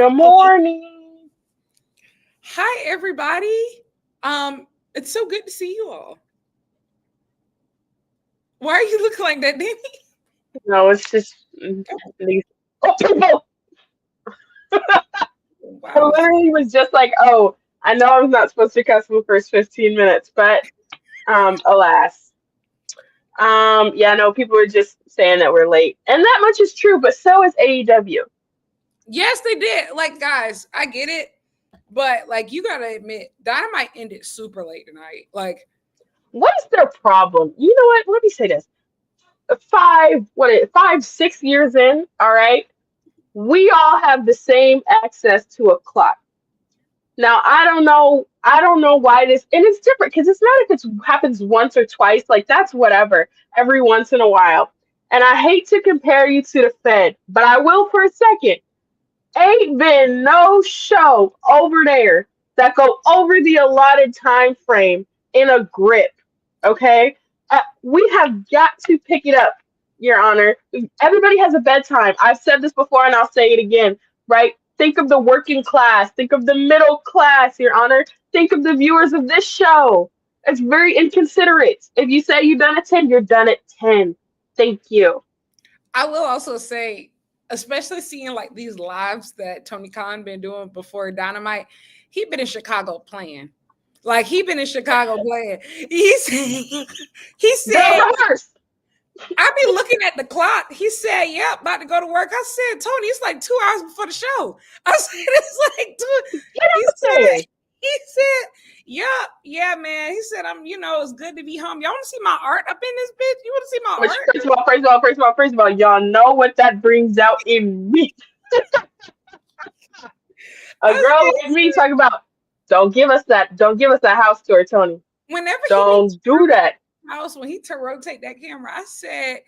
Good morning. Hi, everybody. It's so good to see you all. Why are you looking like that, Danny? No, it's just these. Oh, I Wow. literally was just like, oh, I know I'm not supposed to cuss in the first 15 minutes, but alas. Yeah, no, people are just saying that we're late. And that much is true, but so is AEW. Yes, they did. Like, guys, I get it. But like you gotta admit, Dynamite ended super late tonight. Like, What is their problem? You know what? Let me say this. 6 years in, all right, we all have the same access to a clock. Now I don't know why this, and it's different because it's not if it happens once or twice, like that's whatever, every once in a while. And I hate to compare you to the Fed, but I will for a second. Ain't been no show over there that go over the allotted time frame in a grip. Okay, we have got to pick it up, Your Honor. Everybody has a bedtime. I've said this before, and I'll say it again. Right? Think of the working class. Think of the middle class, Your Honor. Think of the viewers of this show. It's very inconsiderate. If you say you're done at 10, you're done at 10. Thank you. I will also say, especially seeing like these lives that Tony Khan been doing before Dynamite, he been in Chicago playing. Like he been in Chicago playing. He said They're rehearsed. I be looking at the clock. He said, "Yep, about to go to work." I said, "Tony, it's like 2 hours before the show." I said, "It's like two." Get He out said, there. "He said, yep, yeah, man." He said, It's good to be home. Y'all want to see my art up in this bitch? You want to see my Which, art?" first of all, y'all know what that brings out in me. A I girl like me said, talking about, don't give us that house tour, Tony. whenever he be Don't do that. house when he to rotate that camera, I said,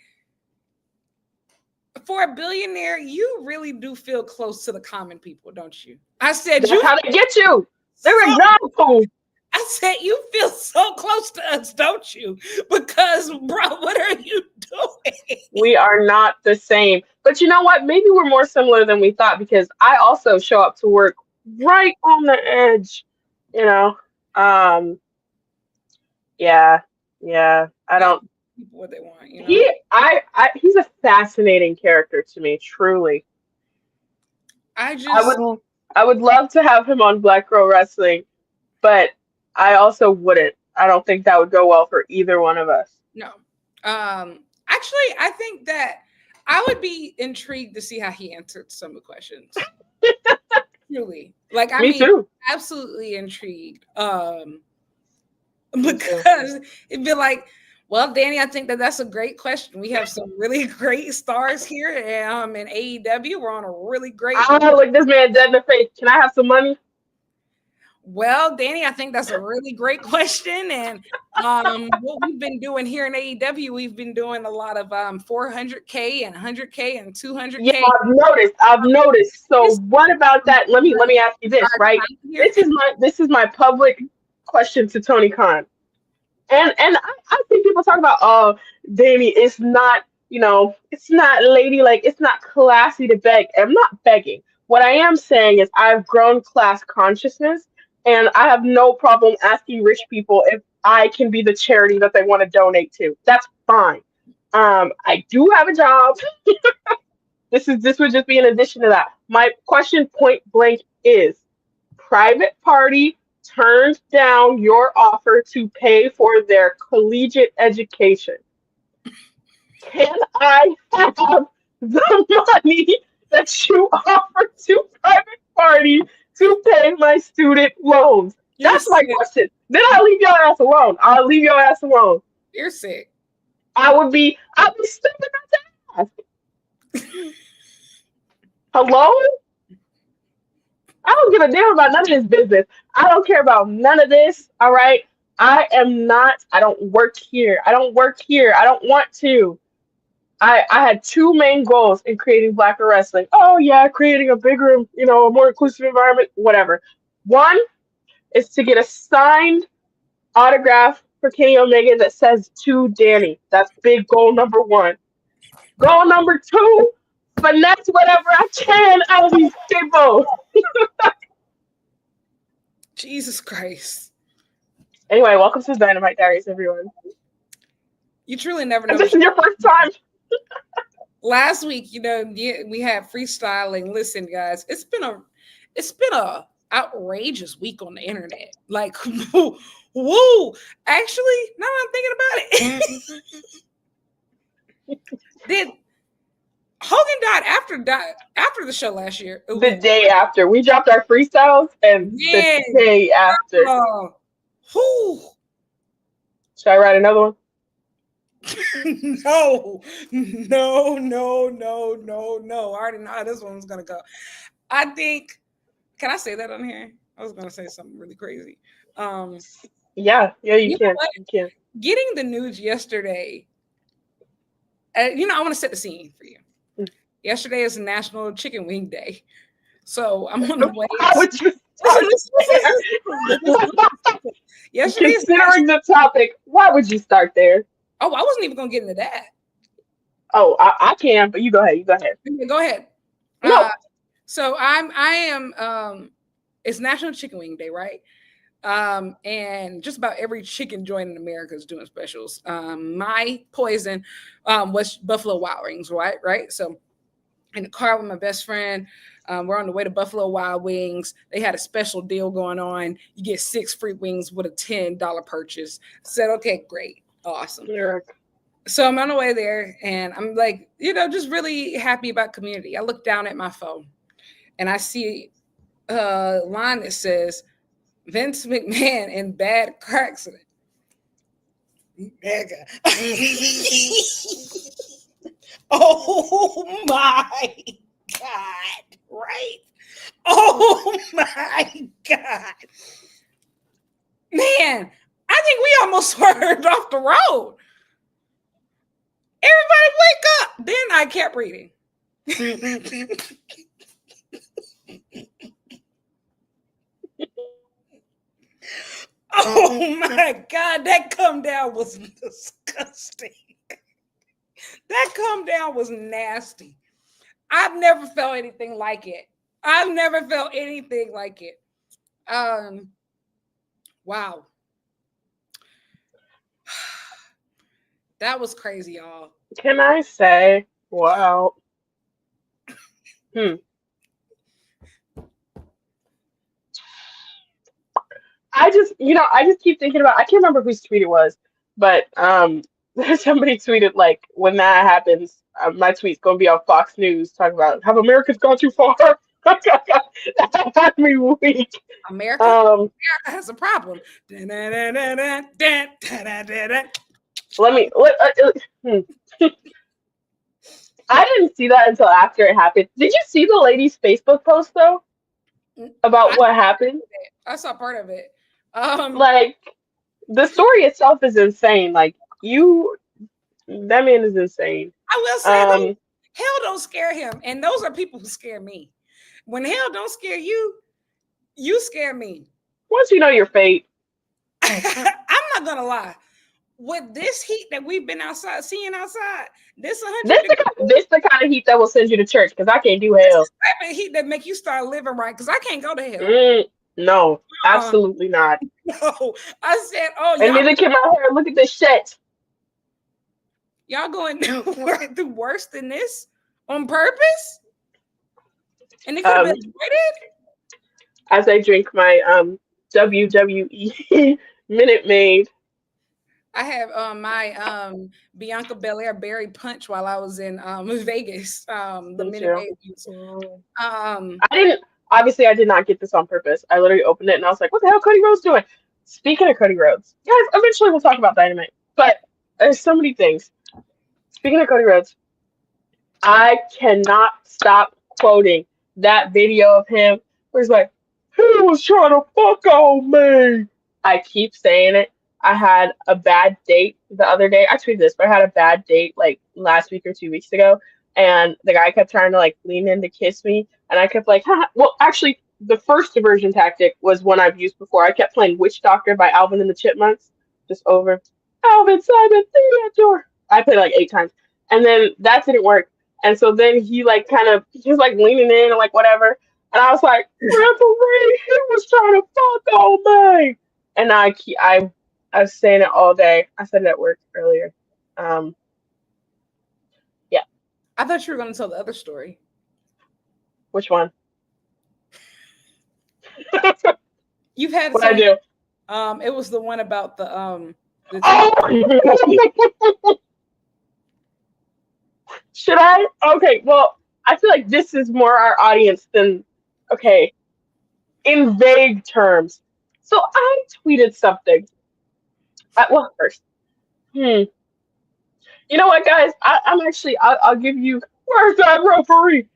for a billionaire, you really do feel close to the common people, don't you? I said, That's you how they get you. They're so examples. I said, you feel so close to us, don't you? Because, bro, what are you doing? We are not the same. But you know what? Maybe we're more similar than we thought because I also show up to work right on the edge. You know. Um, yeah, yeah. I Yeah, don't people what they want, you know? he's a fascinating character to me, truly. I I just, would I would love to have him on Black Girl Wrestling, but I also wouldn't. I don't think that would go well for either one of us. no. Actually, I think that I would be intrigued to see how he answered some of the questions. Truly. Like, I Me mean, too. absolutely intrigued. Me too. Because it'd be like, well, Danny, I think that that's a great question. We have some really great stars here in AEW. We're on a really great I run. look this man dead in the face. Can I have some money? Well, Danny, I think that's a really great question. And what we've been doing here in AEW, we've been doing a lot of 400K and 100K and Yeah, 200K. I've noticed. So what about that? Let me ask you this, Our right? time here. This is my public question to Tony Khan. And I think people talk about, oh, Davey, it's not ladylike, it's not classy to beg. I'm not begging. What I am saying is I've grown class consciousness, and I have no problem asking rich people if I can be the charity that they want to donate to. That's fine. I do have a job. This would just be an addition to that. My question point blank is private party turned down your offer to pay for their collegiate education. Can I have the money that you offer to private party to pay my student loans? You're That's my sick. question. Then I'll leave your ass alone. I'll leave your ass alone. You're sick. I'll be stupid not to ask. Hello? I don't give a damn about none of this business. I don't care about none of this. All right. I don't work here. I don't work here. I don't want to. I had two main goals in creating Black Wrestling. Oh yeah, creating a bigger, a more inclusive environment, whatever. One is to get a signed autograph for Kenny Omega that says to Danny. That's big goal number one. Goal number two, finesse whatever I can out of these people. Jesus Christ. Anyway, welcome to Dynamite Diaries, everyone. You truly never If know this what is your first time, last week, we had freestyling. Listen, guys, it's been a outrageous week on the internet. Like, woo. Actually, now that I'm thinking about it, did Hogan died after the show last year? the day after we dropped our freestyles, and the Man, day after, who? should I write another one? No. I already know how this one's gonna go. I think. Can I say that on here? I was gonna say something really crazy. Yeah, you You know can. what? You can. Getting the news yesterday. I want to set the scene for you. Mm. Yesterday is National Chicken Wing Day, so I'm on the way. How would you start there? Yesterday is Considering the topic, why would you start there? Oh, I wasn't even gonna get into that. Oh, I can, but you go ahead. You go ahead. Go ahead. No. So it's National Chicken Wing Day, right? And just about every chicken joint in America is doing specials. My poison was Buffalo Wild Wings, right? So in the car with my best friend, we're on the way to Buffalo Wild Wings. They had a special deal going on. You get 6 free wings with a $10 purchase. Said, okay, great, awesome. So I'm on the way there, and I'm like, just really happy about community. I look down at my phone, and I see a line that says, Vince McMahon in bad car accident. Mega. Oh my God. Right? Oh my God. Man, I think we almost swerved off the road. Everybody wake up. Then I kept reading. Oh my God, that come down was disgusting. That come down was nasty. I've never felt anything like it. Wow. That was crazy, y'all. Can I say, wow. I just keep thinking about, I can't remember whose tweet it was, but somebody tweeted like, when that happens, my tweet's gonna be on Fox News talking about, have Americans gone too far? That had me weak. America has a problem. I didn't see that until after it happened. Did you see the lady's Facebook post though about what happened? I saw part of it. Like, the story itself is insane. Like, that man is insane. I will say, hell don't scare him, and those are people who scare me. When hell don't scare you, you scare me. Once you know your fate. I'm not gonna lie. With this heat that we've been seeing outside, this the kind of heat that will send you to church, because I can't do hell. This type of heat that make you start living right, because I can't go to hell. No, absolutely not. No, I said, and neither can my hair. Look at this shit. Y'all going through worse than this on purpose? And it could have been avoided? As I drink my WWE Minute Maid. I have my Bianca Belair berry punch while I was in Vegas. The Minute Maid. I did not get this on purpose. I literally opened it and I was like, what the hell Cody Rhodes doing? Speaking of Cody Rhodes, guys, eventually we'll talk about Dynamite. But there's so many things. Speaking of Cody Rhodes, I cannot stop quoting that video of him where he's like, he was trying to fuck on me. I keep saying it. I had a bad date the other day. I tweeted this, but I had a bad date like last week or 2 weeks ago. And the guy kept trying to like lean in to kiss me. And I kept like, haha. Well, actually, the first diversion tactic was one I've used before. I kept playing Witch Doctor by Alvin and the Chipmunks. Just over. Alvin, Simon, through that door. I played like 8 times. And then that didn't work. And so then he like he's like leaning in and like whatever. And I was like, referee, he was trying to fuck on me. And I was saying it all day. I said it at work earlier. Um, yeah. I thought you were going to tell the other story. Which one? You've had What I so many. do? It was the one about the Oh! Should I? Okay, well, I feel like this is more our audience than okay. In vague terms. So I tweeted something. Well, first, hmm. You know what, guys? I'm actually. I'll give you. Where's that referee?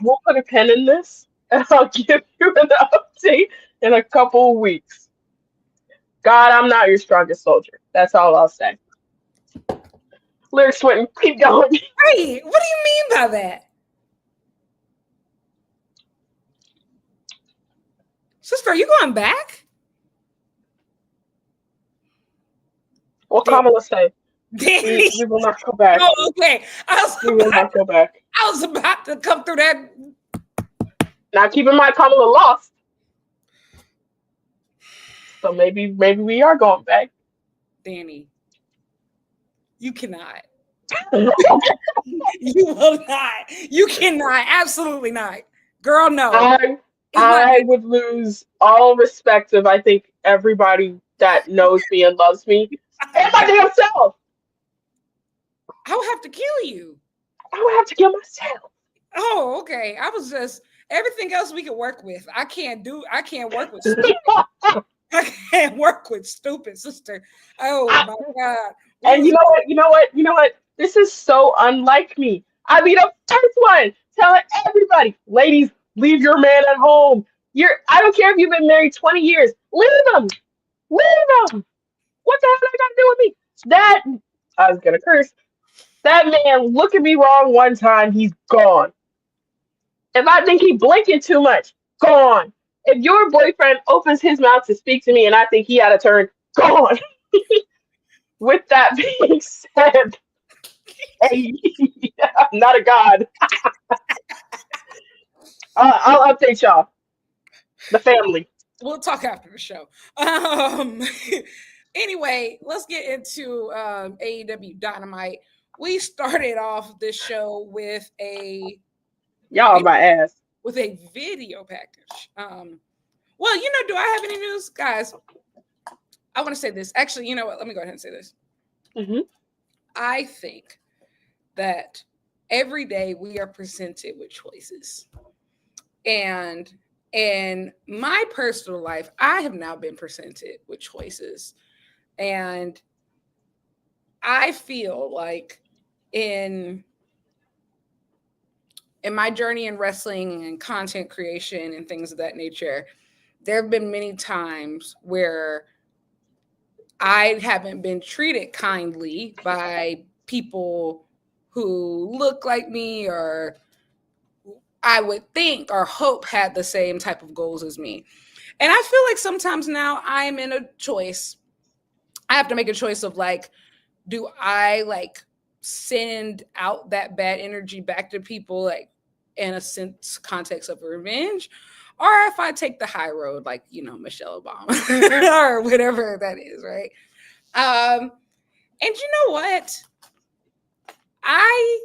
We'll put a pin in this, and I'll give you an update in a couple of weeks. God, I'm not your strongest soldier. That's all I'll say. Lyrics went. Keep going. Hey, what do you mean by that? Sister, are you going back? What Kamala say? Danny. We will not go back. Oh, okay. We will not go back. I was about to come through that. Now keep in mind Kamala lost. So maybe we are going back. Danny, you cannot. You will not. You cannot. Absolutely not. Girl, no. I would lose all respect of I think everybody that knows me and loves me and my damn self. I would have to kill you. I would have to kill myself. Oh, okay. I was just everything else we can work with. I can't work with stupid. I can't work with stupid, sister. Oh my God. And you know what? This is so unlike me. I'd be the first one telling everybody, ladies, leave your man at home. I don't care if you've been married 20 years. Leave him. Leave him. What the hell that got to do with me? That I was gonna curse. That man look at me wrong one time, he's gone. If I think he blinking too much, gone. If your boyfriend opens his mouth to speak to me and I think he had a turn, gone. With that being said, hey, I'm not a god. I'll update y'all. The family. We'll talk after the show. Anyway, let's get into AEW Dynamite. We started off this show with a my ass. With a video package. Well, do I have any news, guys? I want to say this. Actually, you know what? Let me go ahead and say this. Mm-hmm. I think that every day we are presented with choices. And in my personal life, I have now been presented with choices. And I feel like in my journey in wrestling and content creation and things of that nature, there have been many times where I haven't been treated kindly by people who look like me or I would think or hope had the same type of goals as me. And I feel like sometimes now I'm in a choice. I have to make a choice of like, do I like send out that bad energy back to people like in a sense context of revenge, or if I take the high road, like, Michelle Obama or whatever that is, right? And you know what? I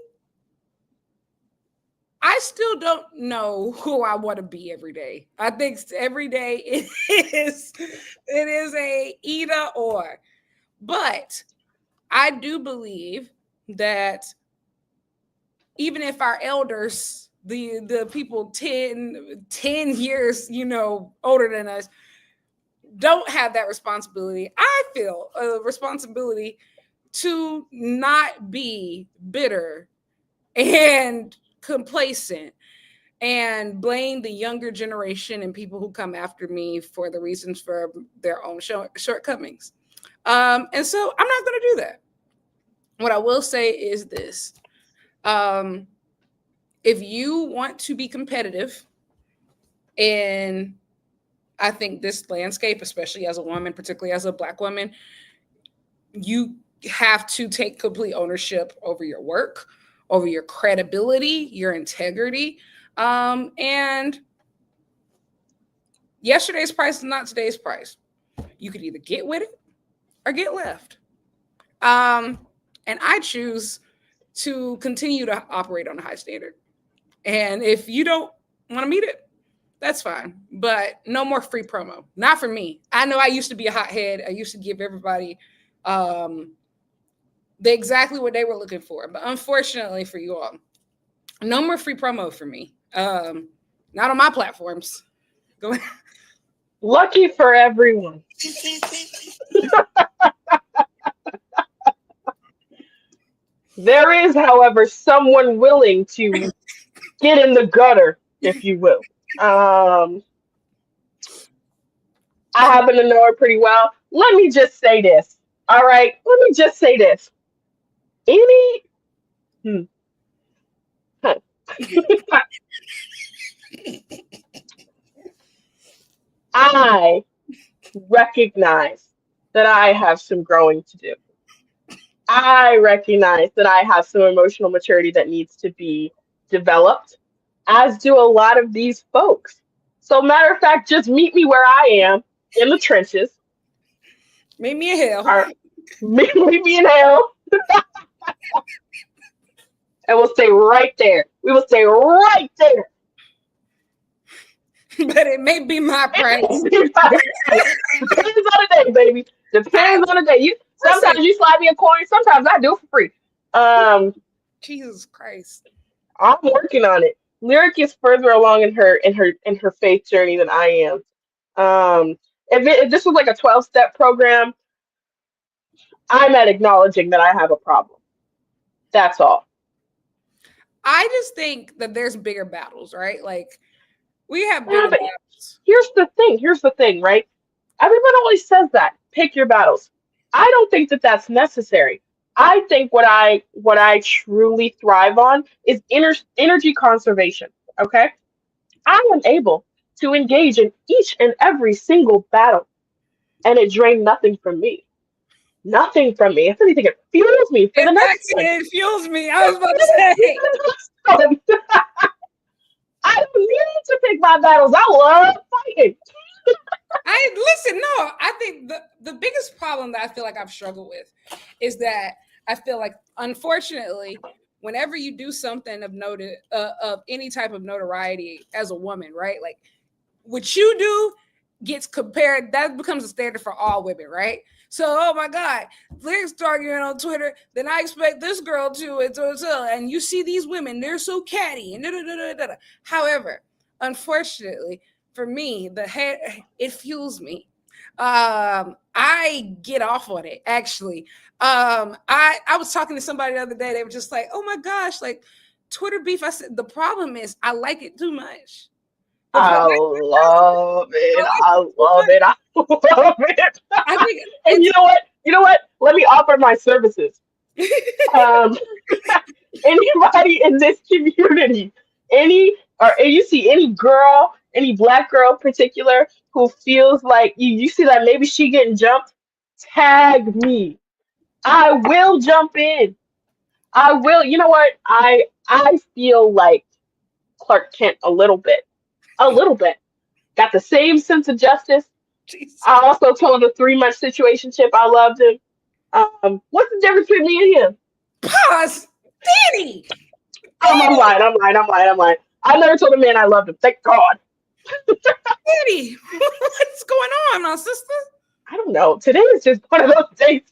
still don't know who I want to be every day. I think every day it is a either or. But I do believe that even if our elders, the people 10 years, older than us, don't have that responsibility, I feel a responsibility to not be bitter and complacent and blame the younger generation and people who come after me for the reasons for their own shortcomings. And so I'm not going to do that. What I will say is this. If you want to be competitive in, I think, this landscape, especially as a woman, particularly as a Black woman, you have to take complete ownership over your work, over your credibility, your integrity. And yesterday's price is not today's price. You could either get with it or get left. And I choose to continue to operate on a high standard. And if you don't want to meet it, that's fine. But no more free promo. Not for me. I know I used to be a hothead. I used to give everybody exactly what they were looking for. But unfortunately for you all, no more free promo for me. Not on my platforms. Go ahead. Lucky for everyone. There is, however, someone willing to get in the gutter, if you will. I happen to know her pretty well. Let me just say this. All right. Let me just say this. Any. Hmm. Huh. I recognize that I have some growing to do. I recognize that I have some emotional maturity that needs to be developed, as do a lot of these folks. So, matter of fact, just meet me where I am in the trenches. Meet me in hell. Or meet me in hell. And we'll stay right there. We will stay right there. But it may be my price. Depends on the day, baby. Depends on the day. Sometimes you slide me a coin. Sometimes I do it for free. Jesus Christ. I'm working on it. Lyric is further along in her faith journey than I am. If this was like a 12-step program, I'm at acknowledging that I have a problem. That's all. I just think that there's bigger battles, right? Like we have bigger battles. Here's the thing, right? Everyone always says that. Pick your battles. I don't think that that's necessary. I think what I truly thrive on is energy conservation. Okay, I am able to engage in each and every single battle, and it drained nothing from me. Nothing from me. If anything, it fuels me for the next one. It fuels me. I was about to say. I don't need to pick my battles. I love fighting. No, I think the biggest problem that I feel like I've struggled with is that I feel like, unfortunately, whenever you do something of any type of notoriety as a woman, right? Like what you do gets compared, that becomes a standard for all women, right? So, oh my God, Lyrics arguing on Twitter, then I expect this girl to, and you see these women, they're so catty, and da-da-da-da-da. However, unfortunately, for me, it fuels me. I get off on it, actually. I was talking to somebody the other day, they were just like, oh my gosh, like Twitter beef. I said, the problem is I like it too much. I love it. I love it. I love it. I think and you know what? You know what? Let me offer my services. Anybody in this community, you see any girl, any black girl in particular who feels like you see that maybe she getting jumped, tag me. I will jump in. I will. You know what? I feel like Clark Kent a little bit. A little bit. Got the same sense of justice. Jesus. I also told him a 3-month situationship. I loved him. What's the difference between me and him? Pause. Danny. I'm lying. I never told a man I loved him. Thank God. Danny, what's going on, my sister? I don't know. Today is just one of those days.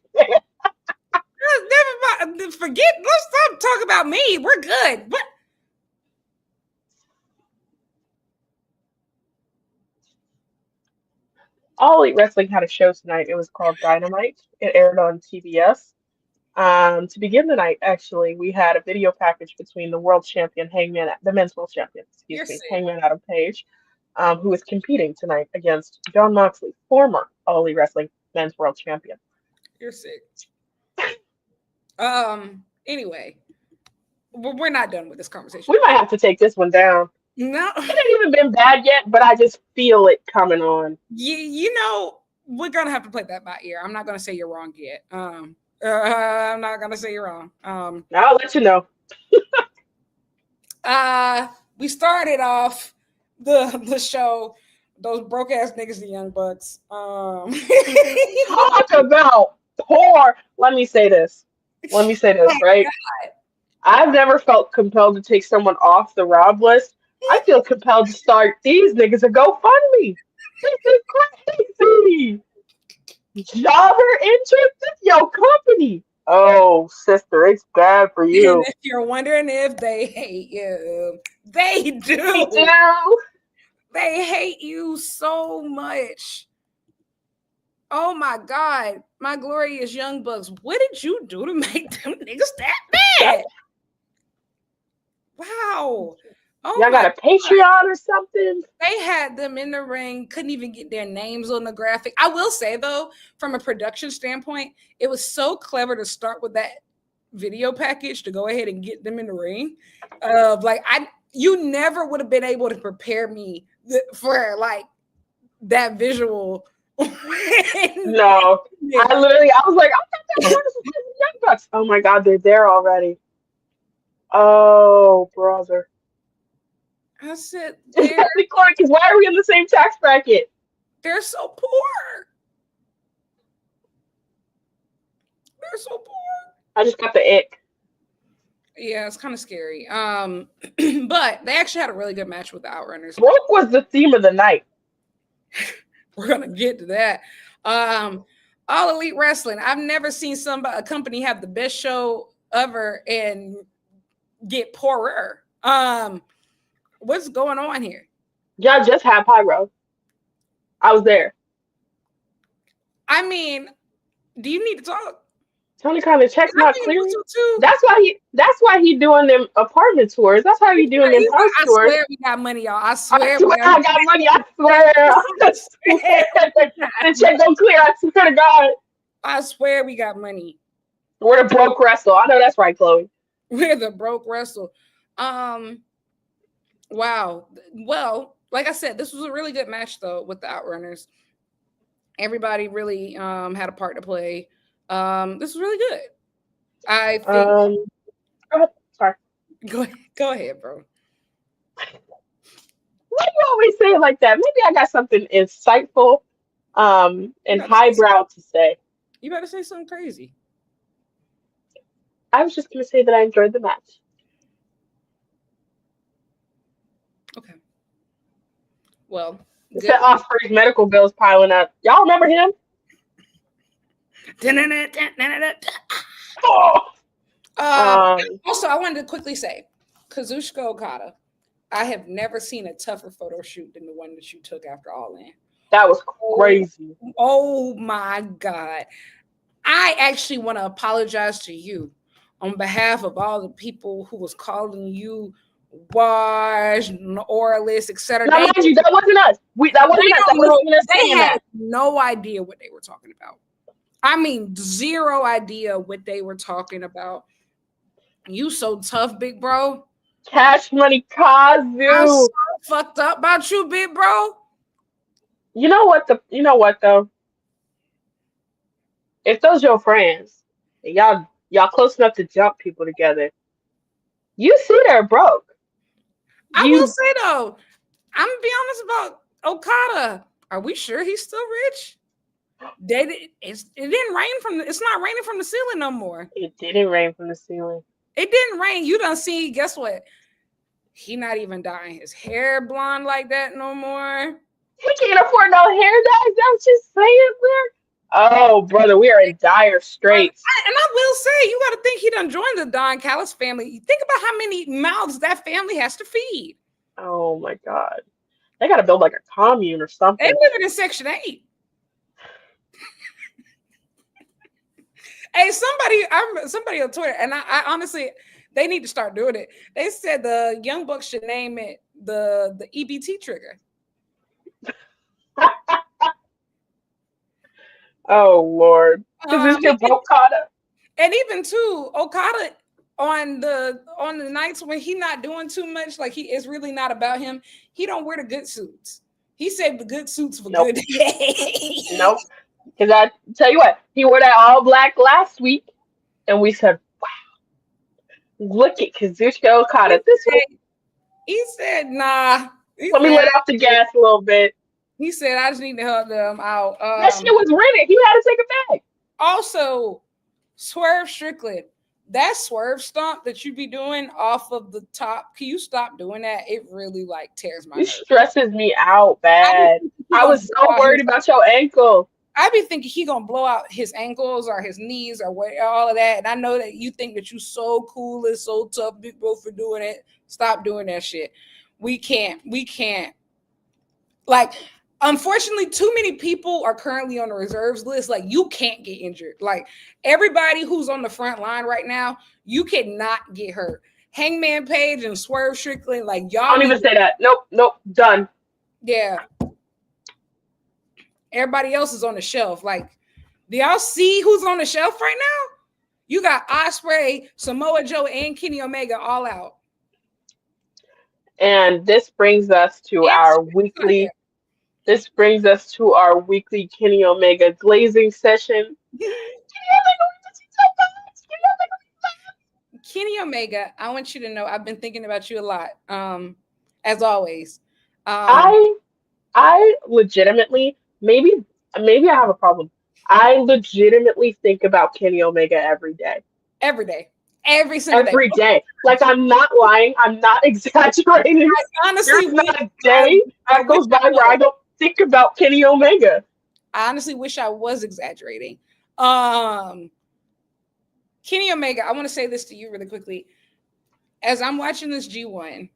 Forget. Let's stop talking about me. We're good. What? All Elite Wrestling had a show tonight. It was called Dynamite. It aired on TBS. To begin the night, actually, we had a video package between the world champion Hangman, the men's world champion, Hangman Adam Page, who is competing tonight against Jon Moxley, former All Elite Wrestling men's world champion. You're sick. Anyway, we're not done with this conversation. We might have to take this one down. No, it ain't even been bad yet, but I just feel it coming on. You know, we're gonna have to play that by ear. I'm not gonna say you're wrong yet. I'm not gonna say you're wrong. I'll let you know. We started off the show. Those broke ass niggas, the Young Bucks. Talk about poor. Let me say this. Let me say this, right? I've never felt compelled to take someone off the Rob list. I feel compelled to start these niggas a GoFundMe. This is crazy. Jobber interest in your company. Oh, sister, it's bad for And you. if you're wondering if they hate you, they They do. do. They hate you so much. Oh my God, my glorious Young Bucks. What did you do to make them niggas that bad? Wow. Oh Y'all my got a God. Patreon or something? They had them in the ring, couldn't even get their names on the graphic. I will say, though, from a production standpoint, it was so clever to start with that video package to go ahead and get them in the ring. You never would have been able to prepare me for like that visual. No. I was like, I thought they were the Young Bucks. Oh my God, they're there already. Oh, brother. I said, It's definitely Corey, because why are we in the same tax bracket? they're so poor. They're so poor. I just got the ick. Yeah, it's kind of scary. But they actually had a really good match with the Outrunners. Broke was the theme of the night. We're gonna get to that. All Elite Wrestling. I've never seen a company have the best show ever and get poorer. What's going on here? Y'all just had pyro. I was there. I mean, do you need to talk? Tony Khan, the check's not I mean, clearing. too. That's why he doing them apartment tours. That's how he doing them house I tours. swear we got money, y'all. I swear I got money. I swear. The check don't clear. I swear to God. I swear we got money. We're the broke wrestle. I know that's right, Chloe. We're the broke wrestle. Wow. Well, like I said, this was a really good match though with the Outrunners. Everybody really had a part to play. This was really good. I think. Sorry. Go ahead, bro. Why do you always say it like that? Maybe I got something insightful, and highbrow to say. You better say something crazy. I was just gonna say that I enjoyed the match. Okay. Well, Set Osprey's medical bills piling up. Y'all remember him? Also, I wanted to quickly say, Kazuchika Okada, I have never seen a tougher photo shoot than the one that you took after All In. That was crazy. Oh my God. I actually want to apologize to you on behalf of all the people who was calling you washed, oralist, etc. Now, mind you, that wasn't us. That wasn't us. That wasn't even us They saying had that. no idea what they were talking about. I mean, zero idea what they were talking about. You so tough, big bro. Cash Money Kazu. I'm so fucked up about you, big bro. You know what though? If those your friends, and y'all close enough to jump people together, you see they're broke. I will say though, I'm gonna be honest about Okada. Are we sure he's still rich? It's not raining from the ceiling no more. It didn't rain from the ceiling. It didn't rain. You done see, guess what? He not even dyeing his hair blonde like that no more. He can't afford no hair dye. Is that what you're saying, there? Oh, brother, we are in dire straits. And I will say, you got to think he done joined the Don Callis family. Think about how many mouths that family has to feed. Oh my God, they got to build like a commune or something. They living in Section 8. Hey, somebody on Twitter, and I honestly, they need to start doing it. They said the Young Bucks should name it the EBT trigger. Oh Lord, because it's your Okada. And even too, Okada on the nights when he not doing too much, like he is really not about him. He don't wear the good suits. He saved the good suits for good days. Nope. Because I tell you what, he wore that all black last week, and we said, "Wow, Look at Kazuchika Okada. This one, He said, nah. let me let off the gas a little bit. He said, I just need to help them out. That shit was rented. He had to take it back. Also, Swerve Strickland, that swerve stomp that you be doing off of the top, can you stop doing that? It really like tears my It nerves. stresses me out bad. I was so worried about your ankle. I be thinking he gonna blow out his ankles or his knees or what, all of that. And I know that you think that you so cool and so tough, big bro, for doing it. Stop doing that shit. We can't. Like, unfortunately, too many people are currently on the reserves list. Like, you can't get injured. Like, everybody who's on the front line right now, you cannot get hurt. Hangman Page and Swerve Strickland, like, y'all don't even say that. Nope, done. Yeah. Everybody else is on the shelf. Like, do y'all see who's on the shelf right now? You got Ospreay, Samoa Joe, and Kenny Omega all out. And this brings us to our weekly. This brings us to our weekly Kenny Omega glazing session. Kenny Omega, I want you to know I've been thinking about you a lot. As always. I legitimately, maybe I have a problem. I legitimately think about Kenny Omega every day. Every day. Every single every day. Like, I'm not lying. I'm not exaggerating. Honestly, there's not a day that goes by where I don't think about Kenny Omega. I honestly wish I was exaggerating. Kenny Omega, I want to say this to you really quickly. As I'm watching this G1,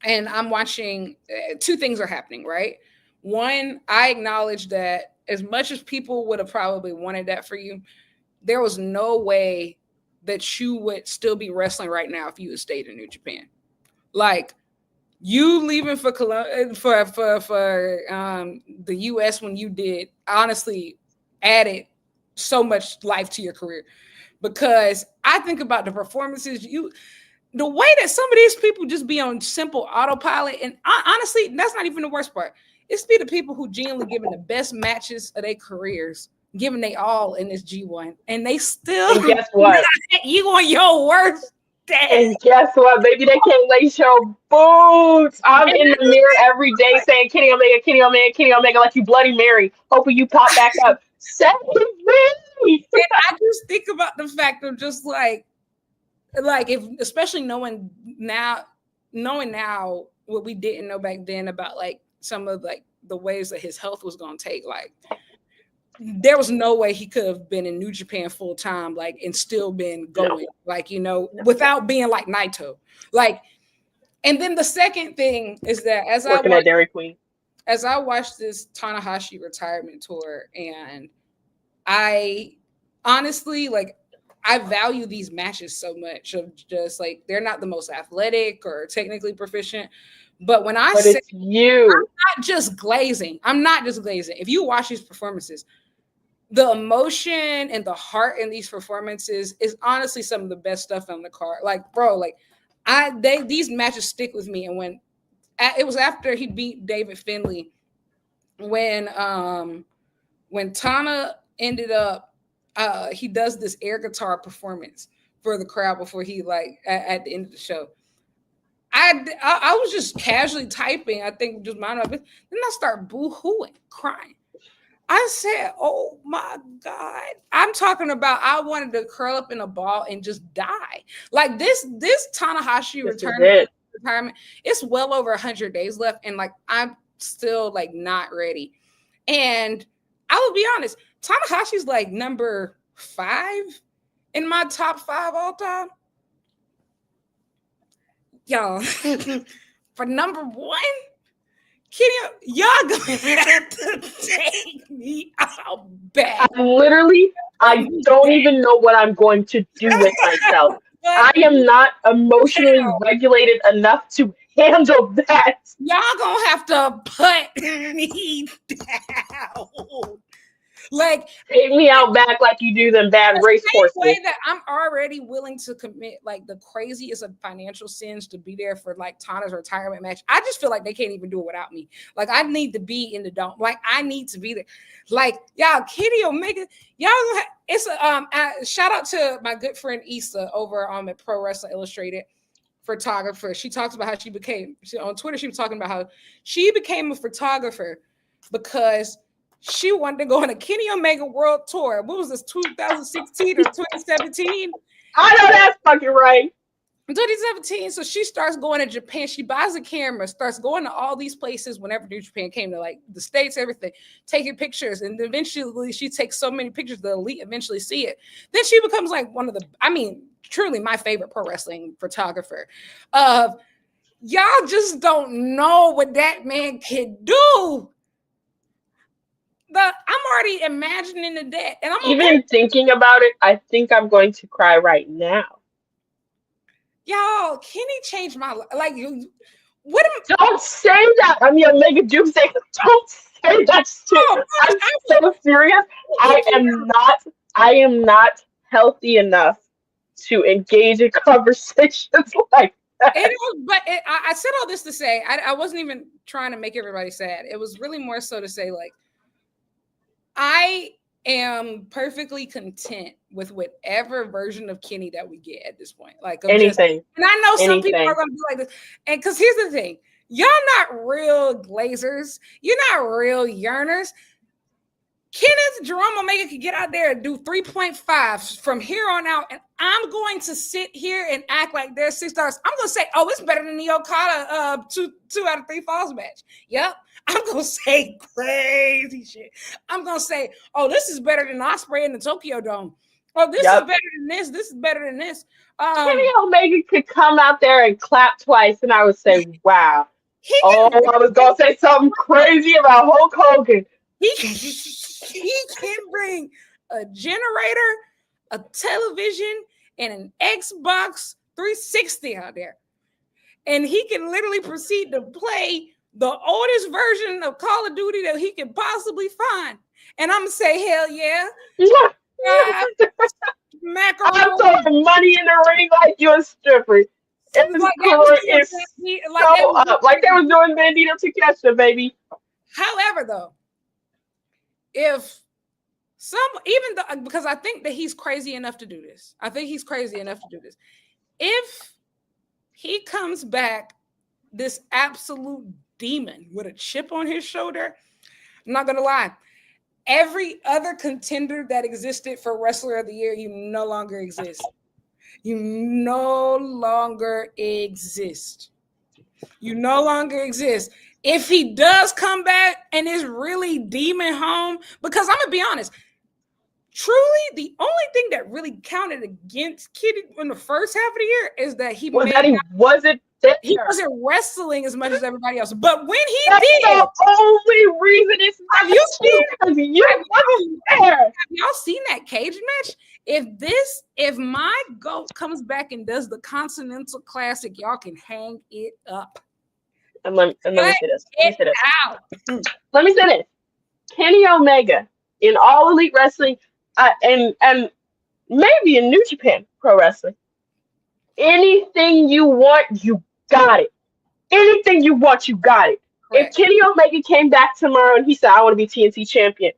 and I'm watching, two things are happening, right? One, I acknowledge that as much as people would have probably wanted that for you, there was no way that you would still be wrestling right now if you had stayed in New Japan. Like, you leaving for the US when you did, honestly, added so much life to your career. Because I think about the performances, the way that some of these people just be on simple autopilot, and honestly, that's not even the worst part. It's be the people who genuinely giving the best matches of their careers, giving they all in this G1, and they still. And guess what? You on your worst day. And guess what, baby? They can't lace your boots. I'm in the mirror every day saying Kenny Omega, Kenny Omega, Kenny Omega, like you Bloody Mary, hoping you pop back up. Save me. And I just think about the fact of just like if, especially knowing now what we didn't know back then about like some of like the ways that his health was going to take, like there was no way he could have been in New Japan full time, like, and still been going, like, you know, without being like Naito. Like, and then the second thing is that as I watched this Tanahashi retirement tour, and I honestly, like, I value these matches so much of just like, they're not the most athletic or technically proficient. But when I say you, I'm not just glazing. If you watch these performances, the emotion and the heart in these performances is honestly some of the best stuff on the card. Like, bro, like these matches stick with me. And when it was after he beat David Finlay, when Tana ended up, he does this air guitar performance for the crowd before he like at the end of the show. I was just casually typing, I think just mind my business. Then I start boo-hooing, crying. I said, oh my God. I'm talking about I wanted to curl up in a ball and just die. Like this Tanahashi retirement, it's well over 100 days left. And like, I'm still like not ready. And I will be honest, Tanahashi's like number 5 in my top 5 all time. Y'all, for number 1, y'all gonna have to take me out bad. I don't even know what I'm going to do with myself. I am not emotionally regulated enough to handle that. Y'all gonna have to put me down. Like, Take me out back like you do them bad the race same way horses. that I'm already willing to commit like the craziest of financial sins to be there for like Tana's retirement match. I just feel like they can't even do it without me. Like I need to be in the dome. Like I need to be there. Like y'all, Kenny Omega, y'all. It's shout out to my good friend Issa over at Pro Wrestling Illustrated, photographer. She talks about how on Twitter. She was talking about how she became a photographer because she wanted to go on a Kenny Omega World Tour. What was this, 2016 or 2017? I know that's fucking right. 2017. So she starts going to Japan. She buys a camera, starts going to all these places whenever New Japan came to like the States, everything, taking pictures. And eventually she takes so many pictures, the elite eventually see it. Then she becomes like one of the, truly my favorite pro wrestling photographer. Y'all just don't know what that man can do. I'm already imagining the debt, and I'm even thinking about it. I think I'm going to cry right now. Y'all, Kenny changed my life. Like you, what? Don't say that. I'm your Omega Doomsday. Don't say that shit. I'm so serious. I am not healthy enough to engage in conversations like that. I said all this to say I wasn't even trying to make everybody sad. It was really more so to say like I am perfectly content with whatever version of Kenny that we get at this point. Like anything. And I know some people are going to be like this. And because here's the thing, y'all not real glazers. You're not real yearners. Kenneth Jerome Omega could get out there and do 3.5 from here on out, and I'm going to sit here and act like there's $6. I'm going to say, oh, it's better than the Okada 2 out of 3 falls match. Yep. I'm going to say crazy shit. I'm going to say, oh, this is better than Ospreay in the Tokyo Dome. Oh, this is better than this. This is better than this. Kenny Omega could come out there and clap twice, and I would say, wow. I was going to say something crazy about Hulk Hogan. He can bring a generator, a television, and an Xbox 360 out there. And he can literally proceed to play the oldest version of Call of Duty that he can possibly find. And I'm going to say, hell yeah. I'm throwing money in the ring like you're a stripper. It's so up. Like they was doing Bandito Takeshita, baby. However, though, because I think that he's crazy enough to do this. If he comes back, this absolute demon with a chip on his shoulder, I'm not going to lie. Every other contender that existed for Wrestler of the Year, you no longer exist. You no longer exist. If he does come back and is really demon home, because I'm going to be honest, truly the only thing that really counted against Kitty in the first half of the year is that he wasn't wrestling as much as everybody else. But when he That's did, the only reason it's have y'all seen that cage match? If my GOAT comes back and does the Continental Classic, y'all can hang it up. And let me say this. Let me say this. Kenny Omega in All Elite Wrestling and maybe in New Japan Pro Wrestling. Anything you want, you got it. Anything you want, you got it. Correct. If Kenny Omega came back tomorrow and he said, I want to be TNT champion,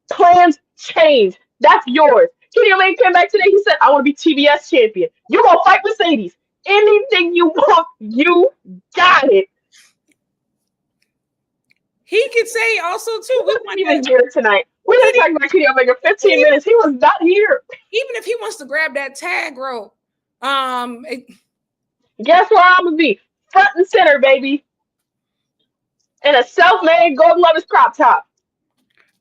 plans change. That's yours. Kenny Omega came back today, he said, I want to be TBS champion. You're going to fight Mercedes. Anything you want, you got it. He could say also, too, we weren't even here tonight. We didn't talk about Kenny Omega 15 minutes. He was not here. Even if he wants to grab that tag rope, guess where I'm going to be? Front and center, baby. And a self-made Golden Lovers crop top.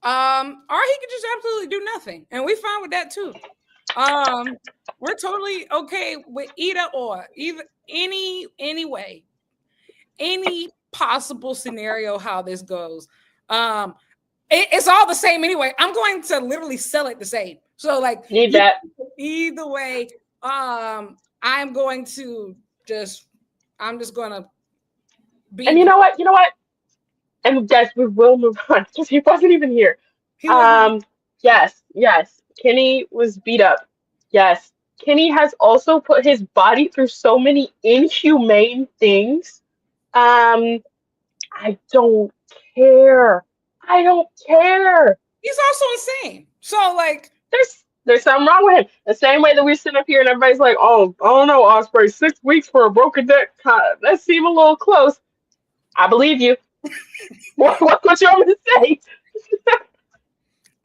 Or he could just absolutely do nothing. And we're fine with that, too. We're totally okay with either or. Any way. Any possible scenario how this goes. It's all the same anyway. I'm going to literally sell it the same. So like need that either way. I'm just gonna be. And you know what? And guys, we will move on because he wasn't even here. Yes, yes. Kenny was beat up. Yes. Kenny has also put his body through so many inhumane things. Um, I don't care. I don't care. He's also insane. So like, There's something wrong with him. The same way that we sit up here and everybody's like, oh, I don't know, Osprey, 6 weeks for a broken neck. That seemed a little close. I believe you. What you want me to say?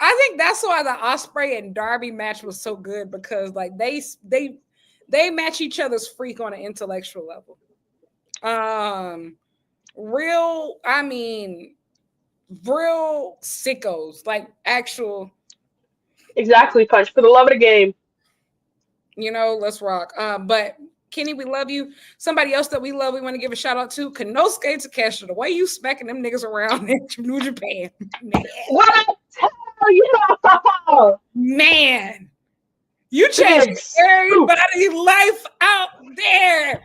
I think that's why the Osprey and Darby match was so good, because like they match each other's freak on an intellectual level. Real, I mean, real sickos, like actual, Exactly, Punch. For the love of the game. let's rock. But Kenny, we love you. Somebody else that we love, we want to give a shout out to Konosuke Takeshita. The way you smacking them niggas around in New Japan, man. What I tell you? Man, you changed Big everybody's life out there.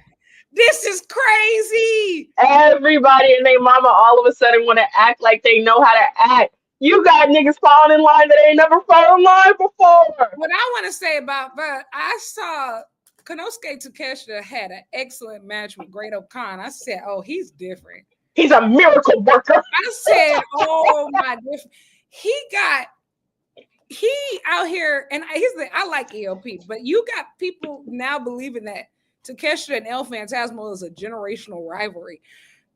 This is crazy. Everybody and their mama all of a sudden want to act like they know how to act. You got niggas falling in line that ain't never fallen in line before. What I want to say about, but I saw Konosuke Takeshita had an excellent match with Great Khan. I said, oh, he's different. He's a miracle worker. I said, oh my different. He out here, and I like ELP, but you got people now believing that Takeshita and El Phantasmo is a generational rivalry.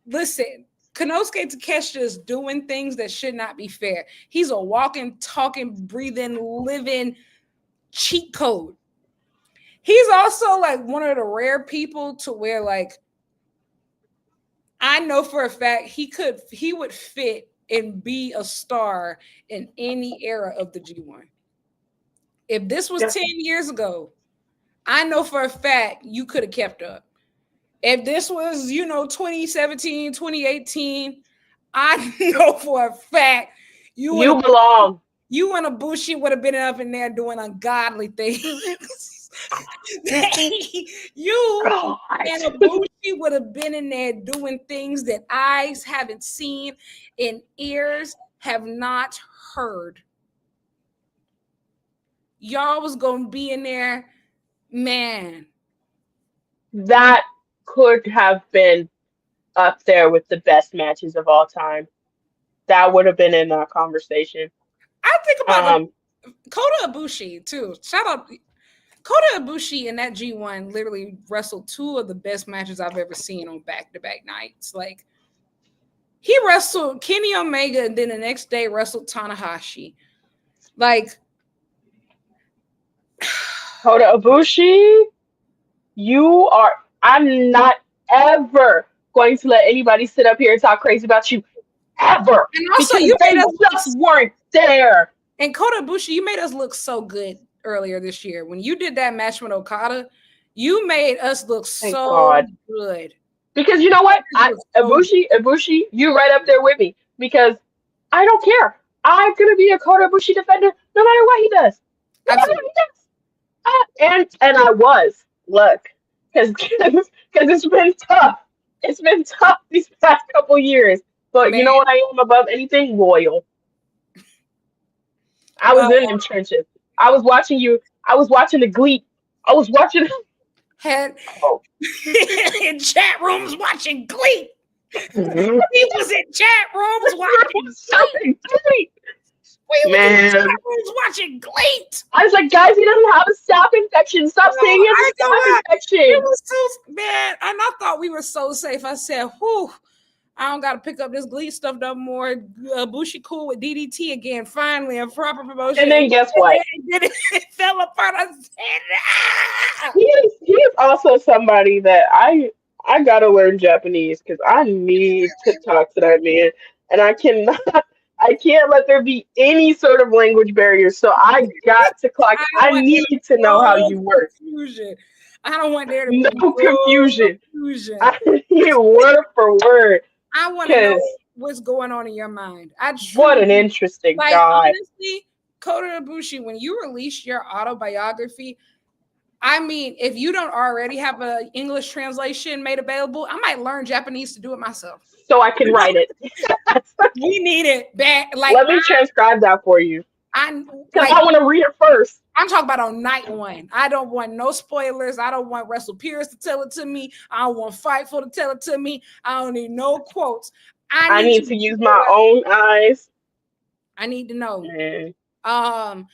Listen, Konosuke Takeshita is doing things that should not be fair. He's a walking, talking, breathing, living cheat code. He's also like one of the rare people to where, like, I know for a fact he would fit and be a star in any era of the G1. If this was 10 years ago, I know for a fact you could have kept up. If this was, 2017, 2018, I know for a fact you belong. You and Ibushi would have been up in there doing ungodly things. You and Ibushi would have been in there doing things that eyes haven't seen and ears have not heard. Y'all was gonna be in there, man. That could have been up there with the best matches of all time. That would have been in that conversation. I think about Kota Ibushi too. Shout out Kota Ibushi in that G1 literally wrestled two of the best matches I've ever seen on back-to-back nights. Like, he wrestled Kenny Omega and then the next day wrestled Tanahashi. Like, Kota Ibushi, I'm not ever going to let anybody sit up here and talk crazy about you ever. And also, you made us just weren't there. And Kota Ibushi, you made us look so good earlier this year. When you did that match with Okada, you made us look good. Because you know what? Ibushi, you right up there with me. Because I don't care. I'm going to be a Kota Ibushi defender no matter what he does. No matter what he does. And I was. Look. Because it's been tough. It's been tough these past couple years. But you know what I am above anything? Loyal. I was in them trenches. I was watching you. I was watching the Glee. I was watching. In chat rooms watching Glee. He was in chat rooms watching Glee. We were in chat rooms watching Glee. I was like, guys, he doesn't have a staph infection. Stop saying he has a staph infection. It was so bad. And I thought we were so safe. I said, whew. I don't got to pick up this Glee stuff no more. Bushi cool with DDT again, finally, a proper promotion. And then guess what? It fell apart. I said, ah! He is also somebody that I got to learn Japanese because I need to talk to that man. And I can't let there be any sort of language barrier. So I got to clock. I need to know how you work. Confusion. I don't want there to be no confusion. I need word for word. I want to know what's going on in your mind. What an interesting guy. Honestly, Kota Ibushi, when you release your autobiography, I mean, if you don't already have an English translation made available, I might learn Japanese to do it myself. So I can write it. We need it back. Let me transcribe that for you. Because I want to read it first. I'm talking about on night one. I don't want no spoilers. I don't want Russell Pierce to tell it to me. I don't want Fightful to tell it to me. I don't need no quotes. I need to use my own eyes. I need to know. Mm. I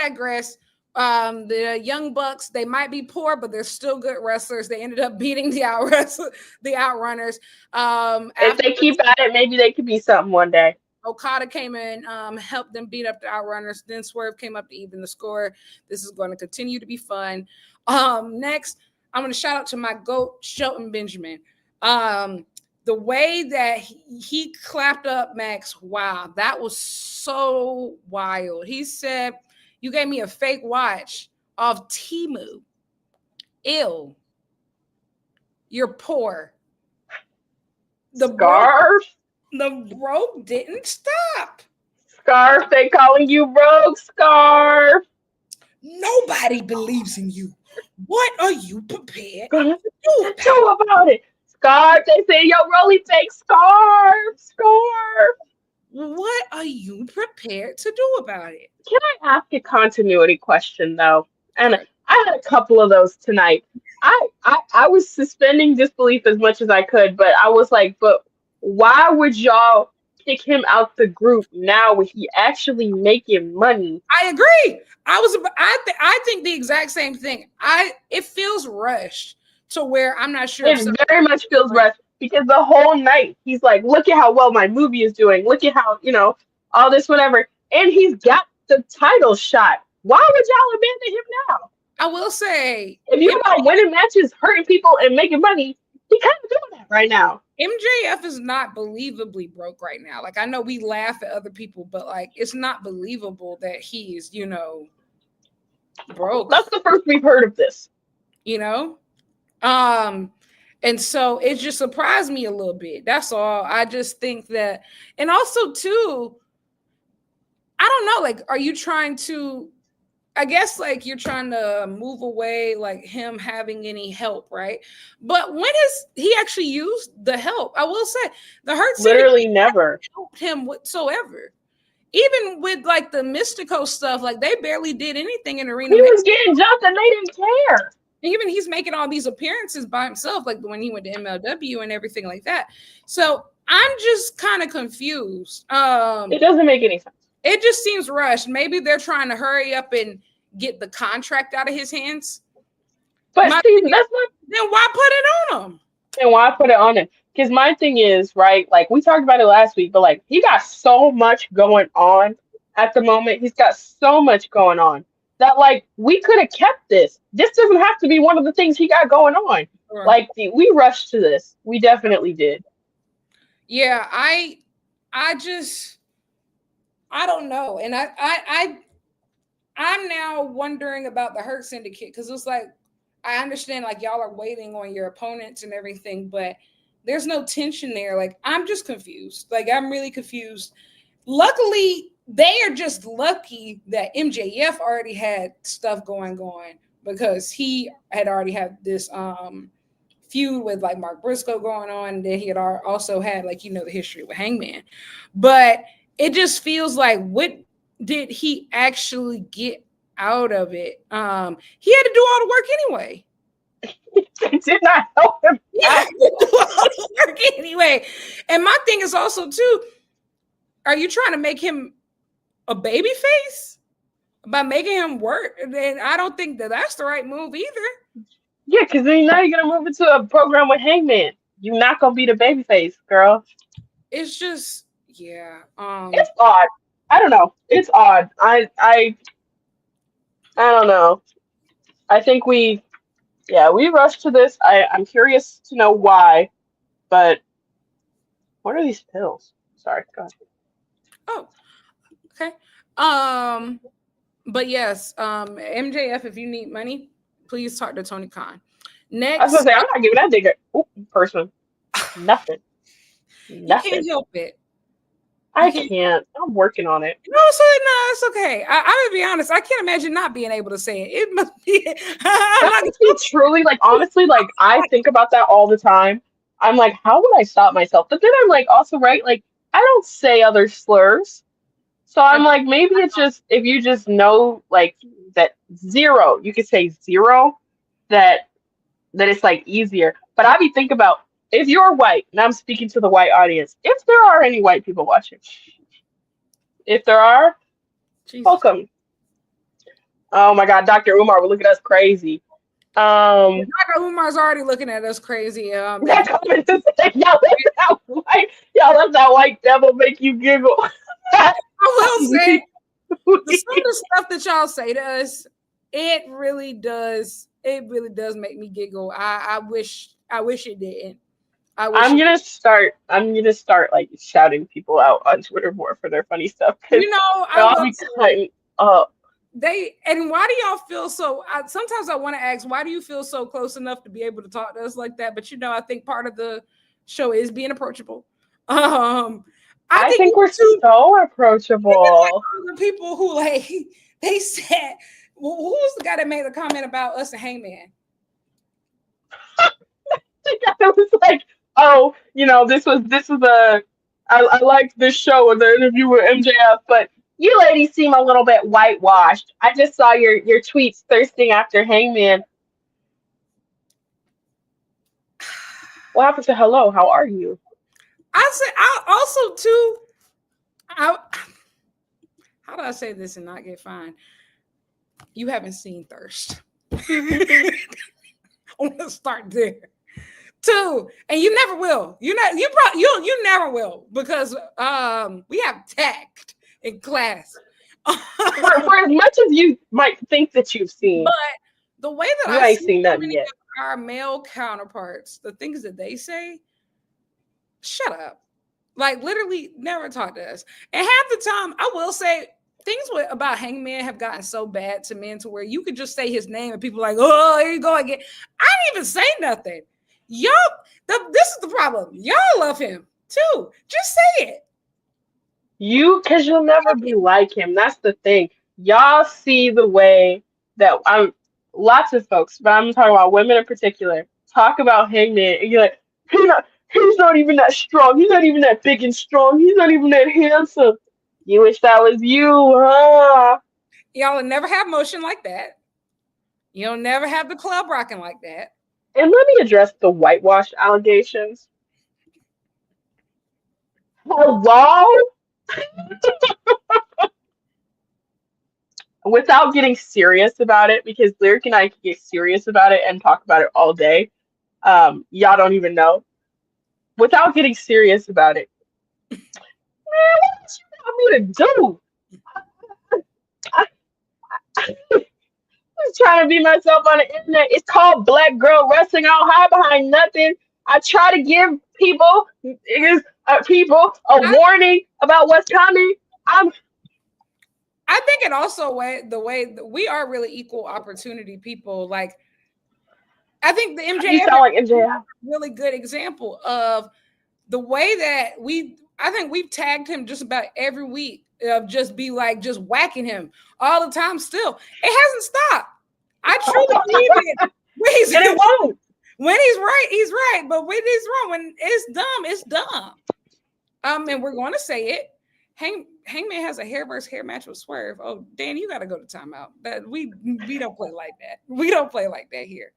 digress. The Young Bucks, they might be poor, but they're still good wrestlers. They ended up beating the Outrunners. If they keep at it, maybe they could be something one day. Okada came in, helped them beat up the Outrunners. Then Swerve came up to even the score. This is going to continue to be fun. Next, I'm going to shout out to my GOAT, Shelton Benjamin. The way that he clapped up Max, wow, that was so wild. He said, "You gave me a fake watch off Temu. Ill. You're poor." The bro didn't stop. Scarf, they calling you Rogue Scarf. Nobody believes in you. What are you prepared to do about it? Scarf, they say, yo, Rolly fake Scarf. What are you prepared to do about it? Can I ask a continuity question, though? And I had a couple of those tonight. I was suspending disbelief as much as I could, but I was like, but why would y'all kick him out the group now when he actually making money? I agree. I think the exact same thing. It feels rushed to where I'm not sure. It very much feels rushed because the whole night he's like, look at how well my movie is doing. Look at how, all this, whatever. And he's got the title shot. Why would y'all abandon him now? I will say, if you're about winning matches, hurting people, and making money, he kind of doing that right now. MJF is not believably broke right now. Like, I know we laugh at other people, but like, it's not believable that he's, broke. That's the first we've heard of this. And so it just surprised me a little bit. That's all. I just think that, and also too, I don't know, like, are you trying to, I guess like you're trying to move away, like him having any help, right? But when has he actually used the help? I will say the Hurt literally never helped him whatsoever. Even with like the Mystico stuff, like they barely did anything in Arena. He was getting jumped and they didn't care. Even he's making all these appearances by himself, like when he went to MLW and everything like that. So I'm just kind of confused. It doesn't make any sense. It just seems rushed. Maybe they're trying to hurry up and get the contract out of his hands. But see, that's not. Then why put it on him? And why put it on him? Because my thing is, right, like we talked about it last week, but like he got so much going on at the moment. He's got so much going on that like we could have kept this. This doesn't have to be one of the things he got going on. Sure. Like we rushed to this. We definitely did. Yeah, I don't know. And I'm now wondering about the Hurt Syndicate because it's like, I understand like y'all are waiting on your opponents and everything, but there's no tension there. Like, I'm just confused. Like, I'm really confused. Luckily, they are just lucky that MJF already had stuff going on because he had already had this feud with like Mark Briscoe going on. And then he had also had like, the history with Hangman. But it just feels like, what did he actually get out of it? He had to do all the work anyway. It did not help him. He had to do all the work anyway. And my thing is also too, are you trying to make him a baby face by making him work? Then I don't think that's the right move either. Yeah, because then now you're gonna move into a program with Hangman. You're not gonna be the baby face, girl. It's just, yeah. It's odd. I don't know. It's odd. I don't know. I think we rushed to this. I'm curious to know why, but what are these pills? Sorry, go ahead. Oh, okay. But yes, MJF, if you need money, please talk to Tony Khan. Next, I was gonna say, I'm not giving that nigga person nothing. You can't help it. I can't. I'm working on it. No, it's okay. I'm gonna be honest. I can't imagine not being able to say it. It must be. Truly, like honestly, like I think about that all the time. I'm like, how would I stop myself? But then I'm like, also right, like I don't say other slurs, So I'm like, maybe it's just if you just know like that zero, you could say zero, that it's like easier. But I be thinking about if you're white, and I'm speaking to the white audience, if there are any white people watching, if there are, Jesus. welcome. Oh my God, Dr. Umar will look at us crazy. Dr. Umar's already looking at us crazy. That comment is like, y'all let that white devil make you giggle. I will say some of the stuff that y'all say to us, it really does. It really does make me giggle. I wish it didn't. I wish I'm gonna start. Like shouting people out on Twitter more for their funny stuff because I I'll will be cutting up. and why do y'all feel so sometimes I want to ask, why do you feel so close enough to be able to talk to us like that? But I think part of the show is being approachable. I think we're so approachable. Like the people who like they said, well, who was the guy that made the comment about us and Hangman? It was like, oh, this was I liked this show and the interview with MJF, but you ladies seem a little bit whitewashed. I just saw your tweets thirsting after Hangman. What happened to hello? How are you? I also too. How do I say this and not get fined? You haven't seen Thirst. I want to start there. Two, and you never will. You never will because we have tact in class. For as much as you might think that you've seen, but the way that I ain't seen nothing yet. Our male counterparts, the things that they say, shut up. Like literally never talk to us. And half the time, I will say things about Hangman have gotten so bad to men to where you could just say his name and people are like, oh, here you go again. I didn't even say nothing. Y'all, this is the problem. Y'all love him too. Just say it. Because you'll never be like him. That's the thing. Y'all see the way that lots of folks, but I'm talking about women in particular, talk about Hangman, and you're like, he's not even that strong. He's not even that big and strong. He's not even that handsome. You wish that was you, huh? Y'all will never have motion like that. You'll never have the club rocking like that. And let me address the whitewash allegations. Hello? Without getting serious about it, because Lyric and I can get serious about it and talk about it all day. Y'all don't even know. Without getting serious about it, man, what you want me to do? I'm trying to be myself on the internet. It's called Black Girl Wrestling. I don't hide behind nothing. I try to give people a warning about what's coming. I think it also the way we are really equal opportunity people. Like, I think the MJF you sound like MJF. Really good example of the way that I think we've tagged him just about every week of just whacking him all the time. Still, it hasn't stopped. I truly believe it. And it won't. When he's right, he's right. But when he's wrong, when it's dumb, it's dumb. And we're going to say it. Hangman has a hair versus hair match with Swerve. Oh, Dan, you got to go to timeout. That we don't play like that. We don't play like that here.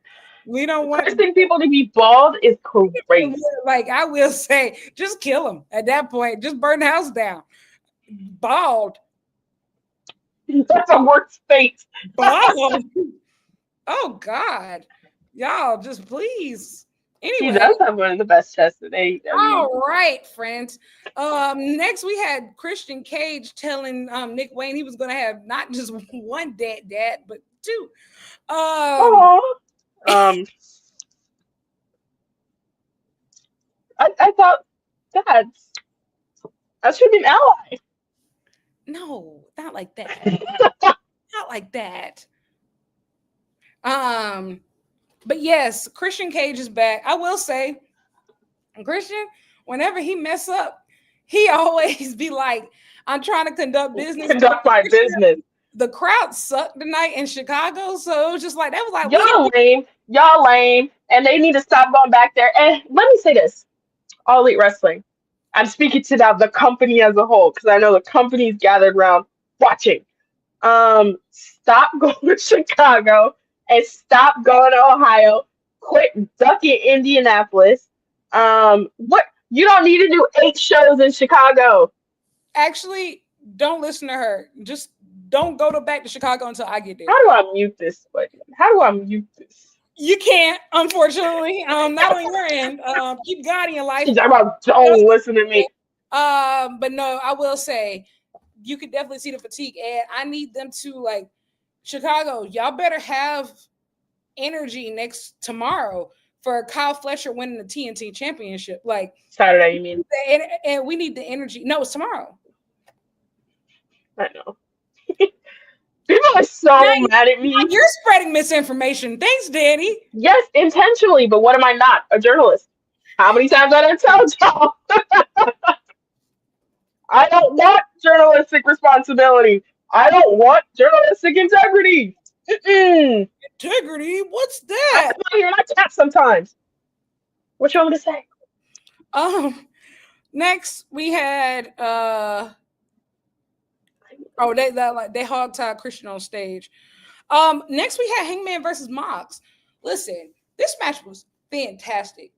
We don't want forcing people to be bald is crazy. Like, I will say, just kill him at that point. Just burn the house down. Bald. That's a worse fate. Bald. Oh God, y'all, just please. Anyway, he does have one of the best chests in AEW. All right, friends. Next we had Christian Cage telling Nick Wayne he was going to have not just one dad, but two. I thought that should be an ally. No, not like that. Not like that. But yes, Christian Cage is back. I will say, Christian, whenever he mess up, he always be like, I'm trying to conduct business. Conduct my business. The crowd sucked tonight in Chicago, so it was just like, that was like, y'all lame, and they need to stop going back there. And let me say this, All Elite Wrestling, I'm speaking to now the company as a whole because I know the company's gathered around watching. Stop going to Chicago and stop going to Ohio. Quit ducking Indianapolis. What you don't need to do 8 shows in Chicago. Actually, don't listen to her. Just don't go to back to Chicago until I get there. How do I mute this? Wait, how do I mute this? You can't, unfortunately. Not on your end. Keep God in your life. She's about don't listen to me. But no, I will say you could definitely see the fatigue, and I need them to like Chicago. Y'all better have energy next tomorrow for Kyle Fletcher winning the TNT championship. Like Saturday, you mean? And we need the energy. No, it's tomorrow. I know. People are so mad at me. You're spreading misinformation. Thanks, Danny. Yes, intentionally, but what am I not? A journalist. How many times I done told y'all? I don't want journalistic responsibility. I don't want journalistic integrity. Mm-mm. Integrity? What's that? I hear my chat sometimes. What you want me to say? Next we had they hog-tied Christian on stage. Next we had Hangman versus Mox. Listen, this match was fantastic.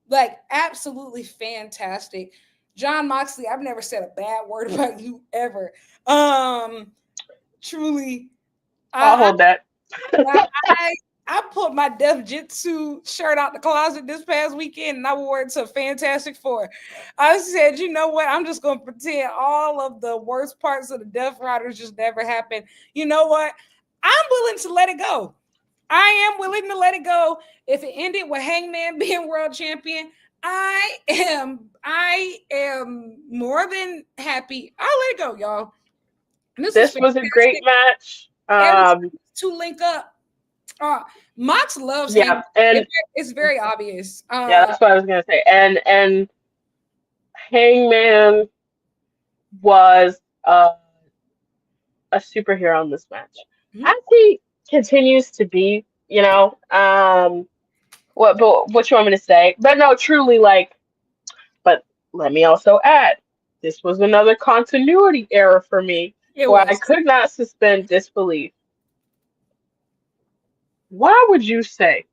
Like absolutely fantastic. John Moxley, I've never said a bad word about you ever. Truly. I'll hold that. I pulled my Def Jitsu shirt out the closet this past weekend and I wore it to Fantastic Four. I said, you know what? I'm just going to pretend all of the worst parts of the Death Riders just never happened. You know what? I'm willing to let it go. I am willing to let it go. If it ended with Hangman being world champion, I am more than happy. I'll let it go, y'all. This was a great match. To link up. Mox loves him. And it's very obvious. Yeah, that's what I was gonna say. And Hangman was a superhero in this match. Mm-hmm. As he continues to be, you know. What you want me to say? But no, truly, like. But let me also add, this was another continuity error for me, where I could not suspend disbelief. Why would you say,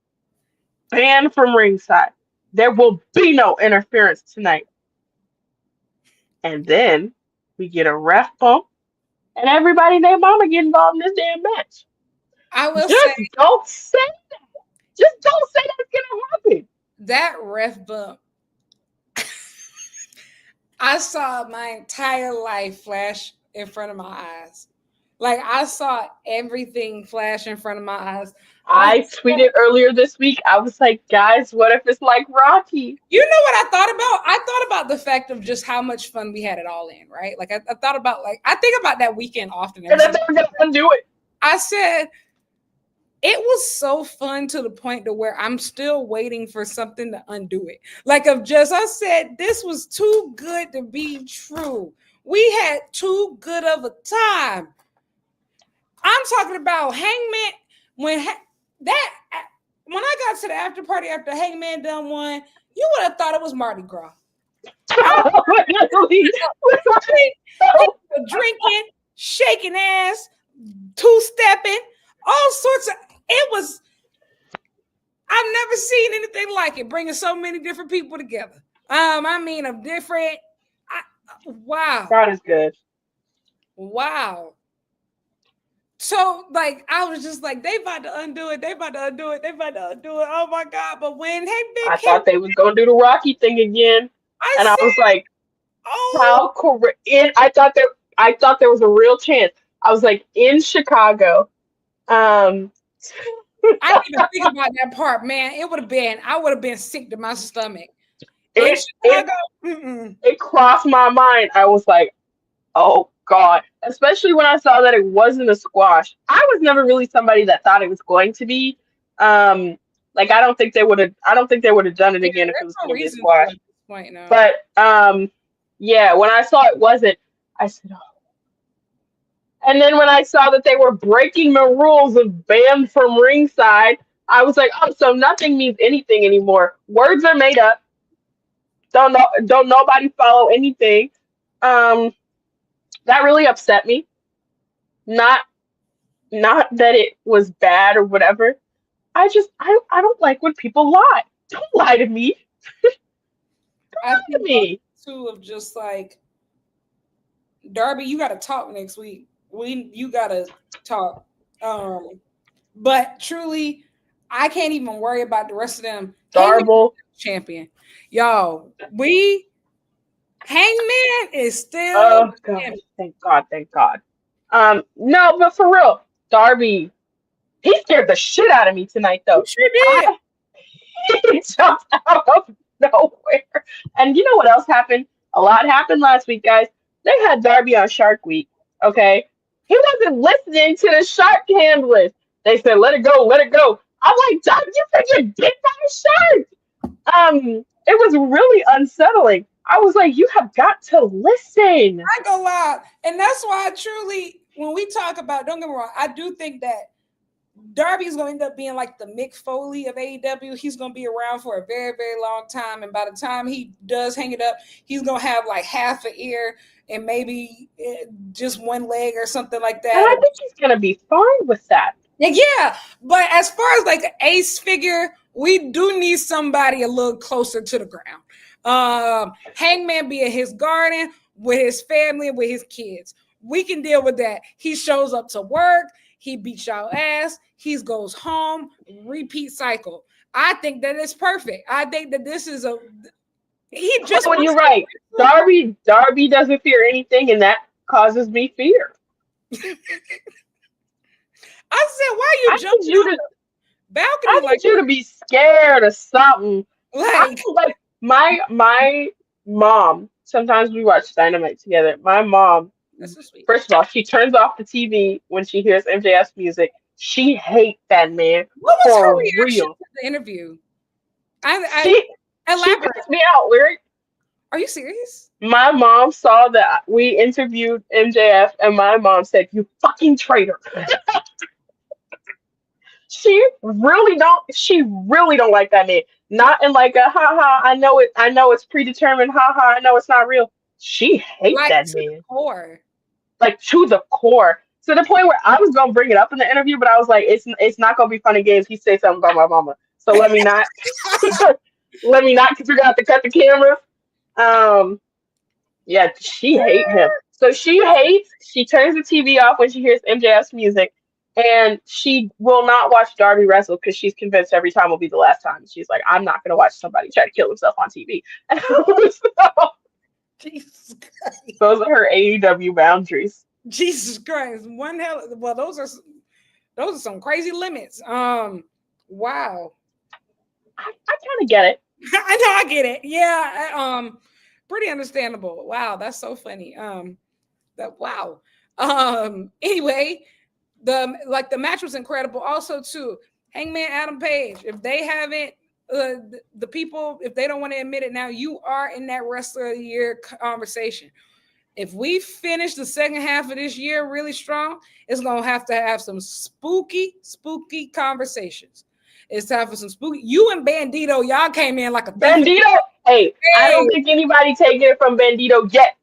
banned from ringside, there will be no interference tonight? And then we get a ref bump, and everybody and their mama get involved in this damn match. I will just say, don't say that. Just don't say that's gonna happen. That ref bump, I saw my entire life flash in front of my eyes. Like I saw everything flash in front of my eyes. I tweeted earlier this week. I was like, guys, what if it's like Rocky? You know what I thought about? I thought about the fact of just how much fun we had it all in, right? Like I thought about I think about that weekend often. And then they're gonna undo it. I said it was so fun to the point to where I'm still waiting for something to undo it. Like I said, this was too good to be true. We had too good of a time. I'm talking about Hangman when I got to the after party after Hangman done won, you would have thought it was Mardi Gras. Drinking, shaking ass, two-stepping, all sorts of. It was. I've never seen anything like it, bringing so many different people together. I mean, of different. Wow. God is good. Wow. So, like, I was just like, they about to undo it. They about to undo it. They about to undo it. Oh, my God. But when I thought they was going to do the Rocky thing again. I was like, how correct. I thought there was a real chance. I was like, in Chicago. I didn't even think about that part, man. I would have been sick to my stomach. It crossed my mind. I was like, oh, God. Especially when I saw that it wasn't a squash. I was never really somebody that thought it was going to be. I don't think they would have done it again if it was going to be a squash. Point, no. But yeah, when I saw it wasn't, I said, oh. And then when I saw that they were breaking the rules of banned from ringside, I was like, oh, so nothing means anything anymore. Words are made up. Don't nobody follow anything. Um, that really upset me. Not not that it was bad or whatever. I don't like when people lie. Don't lie to me. I Lie to think also me. too of just like Darby, you got to talk next week. You got to talk. Um, but truly, I can't even worry about the rest of them. Hangman Darble. champion, y'all. Hangman is still Oh gosh, champion. thank God, thank God. No, but for real, Darby, he scared the shit out of me tonight You though. sure did. I He jumped out of nowhere. And you know what else happened? A lot happened last week, guys. They had Darby on Shark Week. Okay, he wasn't listening to the shark handlers. They said, "Let it go, let it go." I'm like, "Darby, you put your dick on the shark." It was really unsettling. I was like, "You have got to listen." I go out, and that's why I truly, when we talk about, don't get me wrong, I do think that Darby is going to end up being like the Mick Foley of AEW. He's going to be around for a very, very long time. And by the time he does hang it up, he's going to have like half an ear and maybe just one leg or something like And that. I think he's gonna be fine with that. Yeah. But as far as like an ace figure, we do need somebody a little closer to the ground. Hangman be in his garden with his family, with his kids. We can deal with that. He shows up to work. He beats y'all ass. He goes home. Repeat cycle. I think that is perfect. I think that this is a. He just Well, wants you're right. to. Darby doesn't fear anything, and that causes me fear. I said, why are you I need jumping you off to the balcony I like need you to be scared of something. I like? don't like my mom. Sometimes we watch Dynamite together. My mom, That's so sweet. first of all, she turns off the TV when she hears MJF's music. She hates that man What was her for reaction real. to the interview? She I she elaborate. cussed me out, Lyric. Are you serious? My mom saw that we interviewed MJF, and my mom said, "You fucking traitor." She really don't like that man. Not in like a haha, I know it's predetermined, haha, I know it's not real. She hate Like that to the man. core. Like to the core. To the point where I was gonna bring it up in the interview, but I was like, it's not gonna be funny games. He say something about my mama. So let me not let me not because we got to cut the cameras. Um yeah, she hate him. So she turns the TV off when she hears MJF's music, and she will not watch Darby wrestle because she's convinced every time will be the last time. She's like, I'm not going to watch somebody try to kill himself on TV. So, Jesus Christ. those are her AEW boundaries. Jesus Christ. One hell. Well, those are some crazy limits. Wow. I kind of get it. I know I get it. Yeah. Pretty understandable. Wow, that's so funny. That wow. Anyway, the match was incredible. Also, too, Hangman Adam Page. If they haven't, the people, if they don't want to admit it now, you are in that Wrestler of the Year conversation. If we finish the second half of this year really strong, it's gonna have to have some spooky, spooky conversations. It's time for some spooky. You and Bandito, y'all came in like a thief. Bandito, hey, I Hey, don't think anybody taking it from Bandito yet.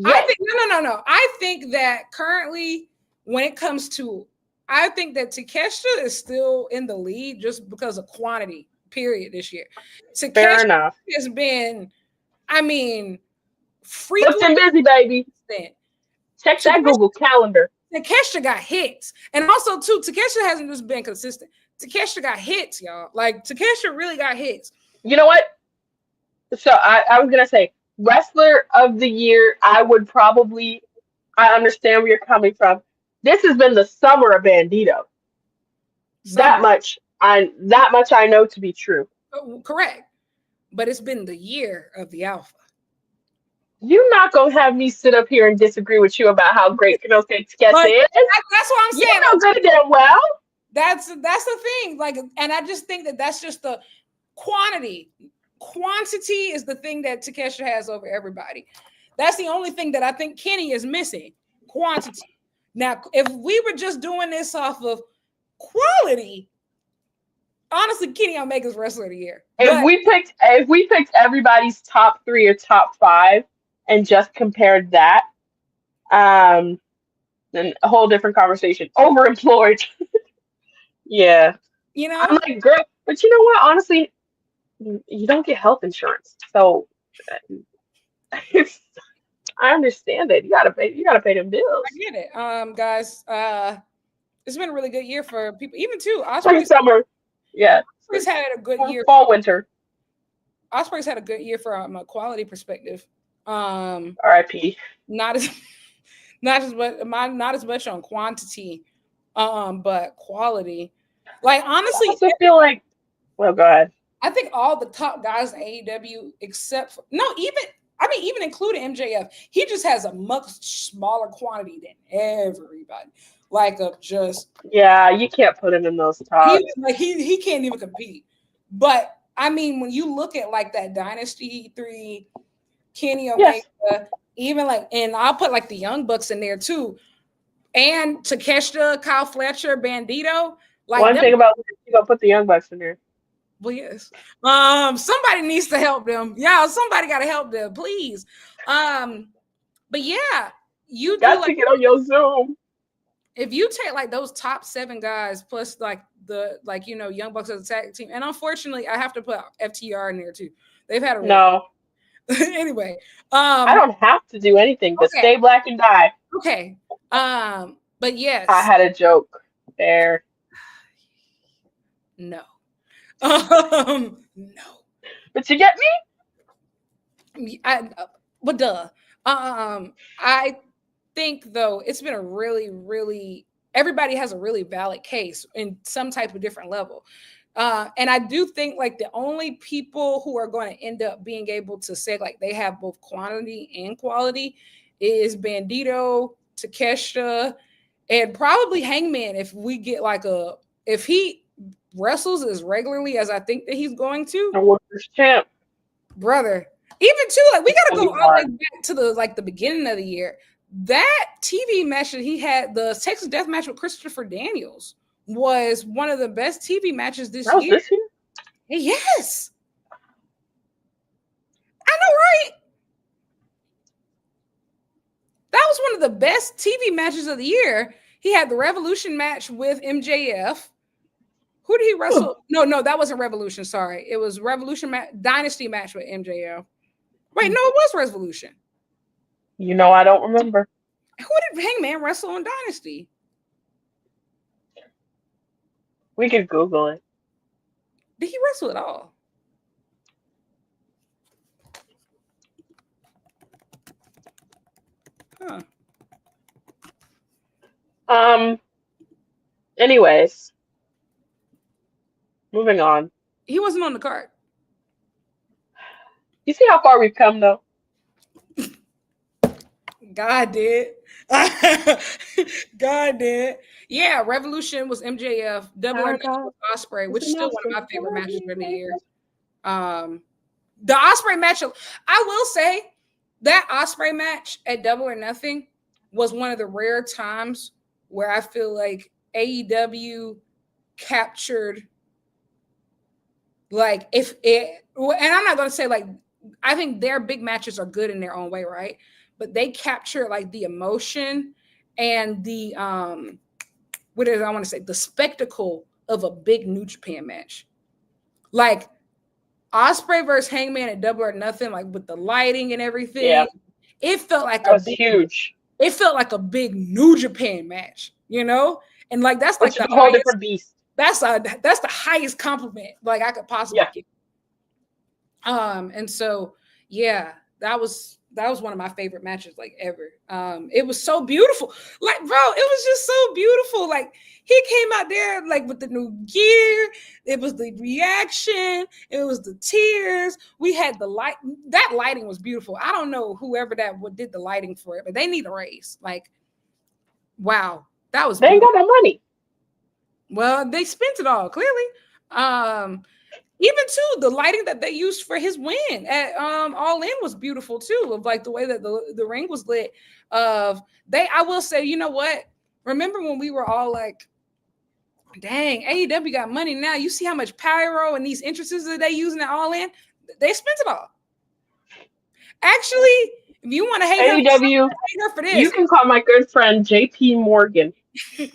I Yet. think no. I think that currently, when it comes to, I think that Takeshita is still in the lead just because of quantity. Period. This year, Fair Takeshita enough. has been, I mean, Booked frequent. and busy, baby. Check that Google Calendar. Takeshita got hits, and also too, Takeshita hasn't just been consistent. Takeshita got hits, y'all. Like Takeshita really got hits. You know what? So I was gonna say wrestler of the year. I understand where you're coming from. This has been the summer of Bandito. Summer, That much I know to be true. correct, but it's been the year of the Alpha. You're not gonna have me sit up here and disagree with you about how great Kinosuke Takeshita Like is. that's what I'm You saying. know good and damn well. That's the thing. Like, and I just think that that's just the quantity. Quantity is the thing that Takeshita has over everybody. That's the only thing that I think Kenny is missing. Quantity. Now, if we were just doing this off of quality, honestly, Kenny Omega's wrestler of the year. If But we picked everybody's top three or top five and just compared that, um, then a whole different conversation. Overemployed. Yeah. you I'm know, like, girl, but you know what? Honestly, you don't get health insurance, so it's, I understand it. You gotta pay them I bills. get it. Guys, it's been a really good year for people. Even too, Spring, summer, yeah, Osprey's had a good year. fall, winter. Osprey's had a good year from a quality perspective. R.I.P. Not as not as much on quantity, but quality. Like I honestly, also feel like, well, go ahead. I think all the top guys in AEW, except for, no, even I mean, even including MJF, he just has a much smaller quantity than everybody. Like of just Yeah, you can't put him in those tops. he can't even compete. But I mean, when you look at like that Dynasty 3, Kenny Yes. Omega, even like, and I'll put like the Young Bucks in there too, and Takeshita, Kyle Fletcher, Bandito. Like One them, thing about you gonna put the Young Bucks in there. well, yes. Somebody needs to help them. Yeah, somebody got to help them, please. But yeah, you do Got like to get on your Zoom. if you take like those top 7 guys plus like the like Young Bucks as a tag team, and unfortunately, I have to put FTR in there too. They've had a really No, anyway. I don't have to do anything but Okay, stay black and die. okay. But I yes, had a joke there. no, no. But you get But duh. I think though it's been a really, really everybody has a really valid case in some type of different level. And I do think like the only people who are going to end up being able to say like they have both quantity and quality is Bandito, Takeshita, and probably Hangman if we get like if he wrestles as regularly as I think that he's going to, me? A workers champ. brother. Even too, like we It's gotta gonna go be all the way hard. back to the beginning of the year. That TV match that he had, the Texas Death Match with Christopher Daniels, was one of the best TV matches this That was year. this year? Yes, I know, right? That was one of the best TV matches of the year. He had the Revolution match with MJF. Who did he wrestle? No, that wasn't Revolution. Sorry, it was Revolution Dynasty match with MJF. Wait, no, it was Revolution. You know I don't remember. Who did Hangman wrestle on Dynasty? We could Google it. Did he wrestle at all? Huh. Um. Anyways, moving on. He wasn't on the card. You see how far we've come, though. God did. God did. Yeah, Revolution was MJF. Double or Nothing was Osprey, which is still one of my favorite matches for the year. The Osprey match, I will say that Osprey match at Double or Nothing was one of the rare times where I feel like AEW captured like if it, and I'm not going to say like, I think their big matches are good in their own way, right? But they capture like the emotion and the what is I want to say the spectacle of a big New Japan match, like Osprey versus Hangman at Double or Nothing, like with the lighting and everything. Yeah. It felt like that was huge. It felt like a big New Japan match, and like that's like a whole different beast. That's the highest compliment like I could possibly get. And so yeah, that was one of my favorite matches like ever. It was so beautiful. Like, bro, it was just so beautiful. Like he came out there like with the new gear. It was the reaction. It was the tears. We had the light. That lighting was beautiful. I don't know whoever did the lighting for it, but they need a raise. Like, wow, that was. They ain't got no money. Well, they spent it all clearly. Even too, the lighting that they used for his win at All In was beautiful too. Of like the way that the ring was lit. I will say, you know what? Remember when we were all like, Dang, AEW got money now. You see how much pyro and these entrances that they using it all in? They spent it all. Actually, if you want to AEW, hate her for you this. can call my good friend JP Morgan,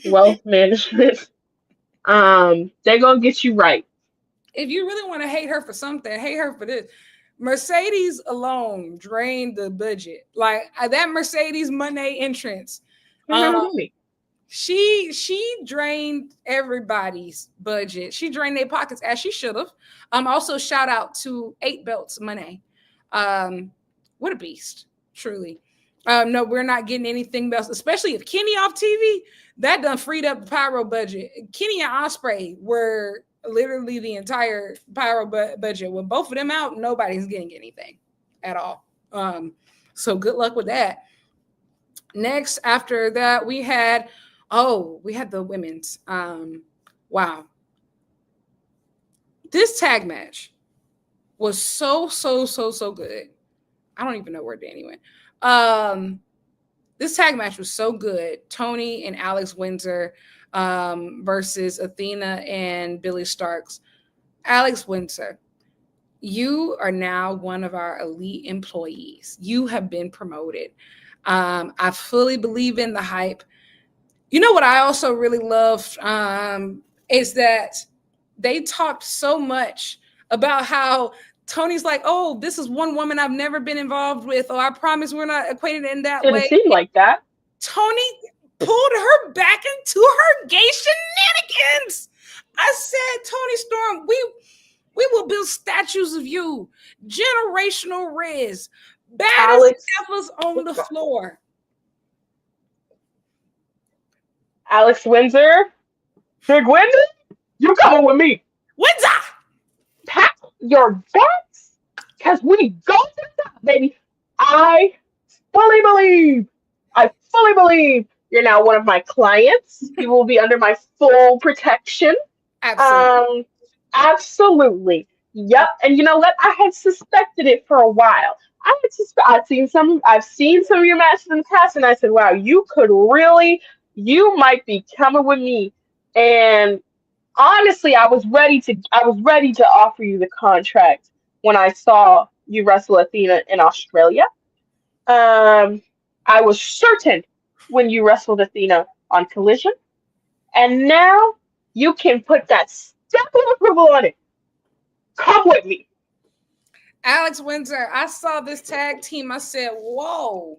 Wealth Management. They're gonna get you right. If you really want to hate her for something, hate her for this. Mercedes alone drained the budget. Like that Mercedes Monday entrance. She drained everybody's budget. She drained their pockets as she should have. Also shout out to 8 Belts Money. What a beast, truly. No, we're not getting anything else, especially if Kenny off TV. That done freed up the pyro budget. Kenny and Osprey were literally the entire pyro budget. With both of them out, nobody's getting anything at all. So good luck with that. Next, after that, we had the women's. Wow. This tag match was so good. I don't even know where Danny went. This tag match was so good. Tony and Alex Windsor versus Athena and Billy Starks. Alex Windsor, you are now one of our elite employees. You have been promoted. I fully believe in the hype. You know what I also really loved is that they talked so much about how Tony's like, oh, this is one woman I've never been involved with. Oh, I promise we're not acquainted in that Didn't way. seem like that. Tony pulled her back into her gay shenanigans. I said, Tony Storm, we will build statues of you. Generational Riz. Baddest devils on the floor. Alex Windsor. Big Windsor, you coming with me. Windsor! Pack your bags, because we go to the top, baby. I fully believe you're now one of my clients. You will be under my full protection. Absolutely. Yep. And you know what? I had suspected it for a while. I've seen some of your matches in the past, and I said, wow, you might be coming with me. And honestly, I was ready to offer you the contract when I saw you wrestle Athena in Australia. I was certain when you wrestled Athena on Collision, and now you can put that stamp of approval on it. Come with me. Alex Windsor, I saw this tag team. I said, whoa.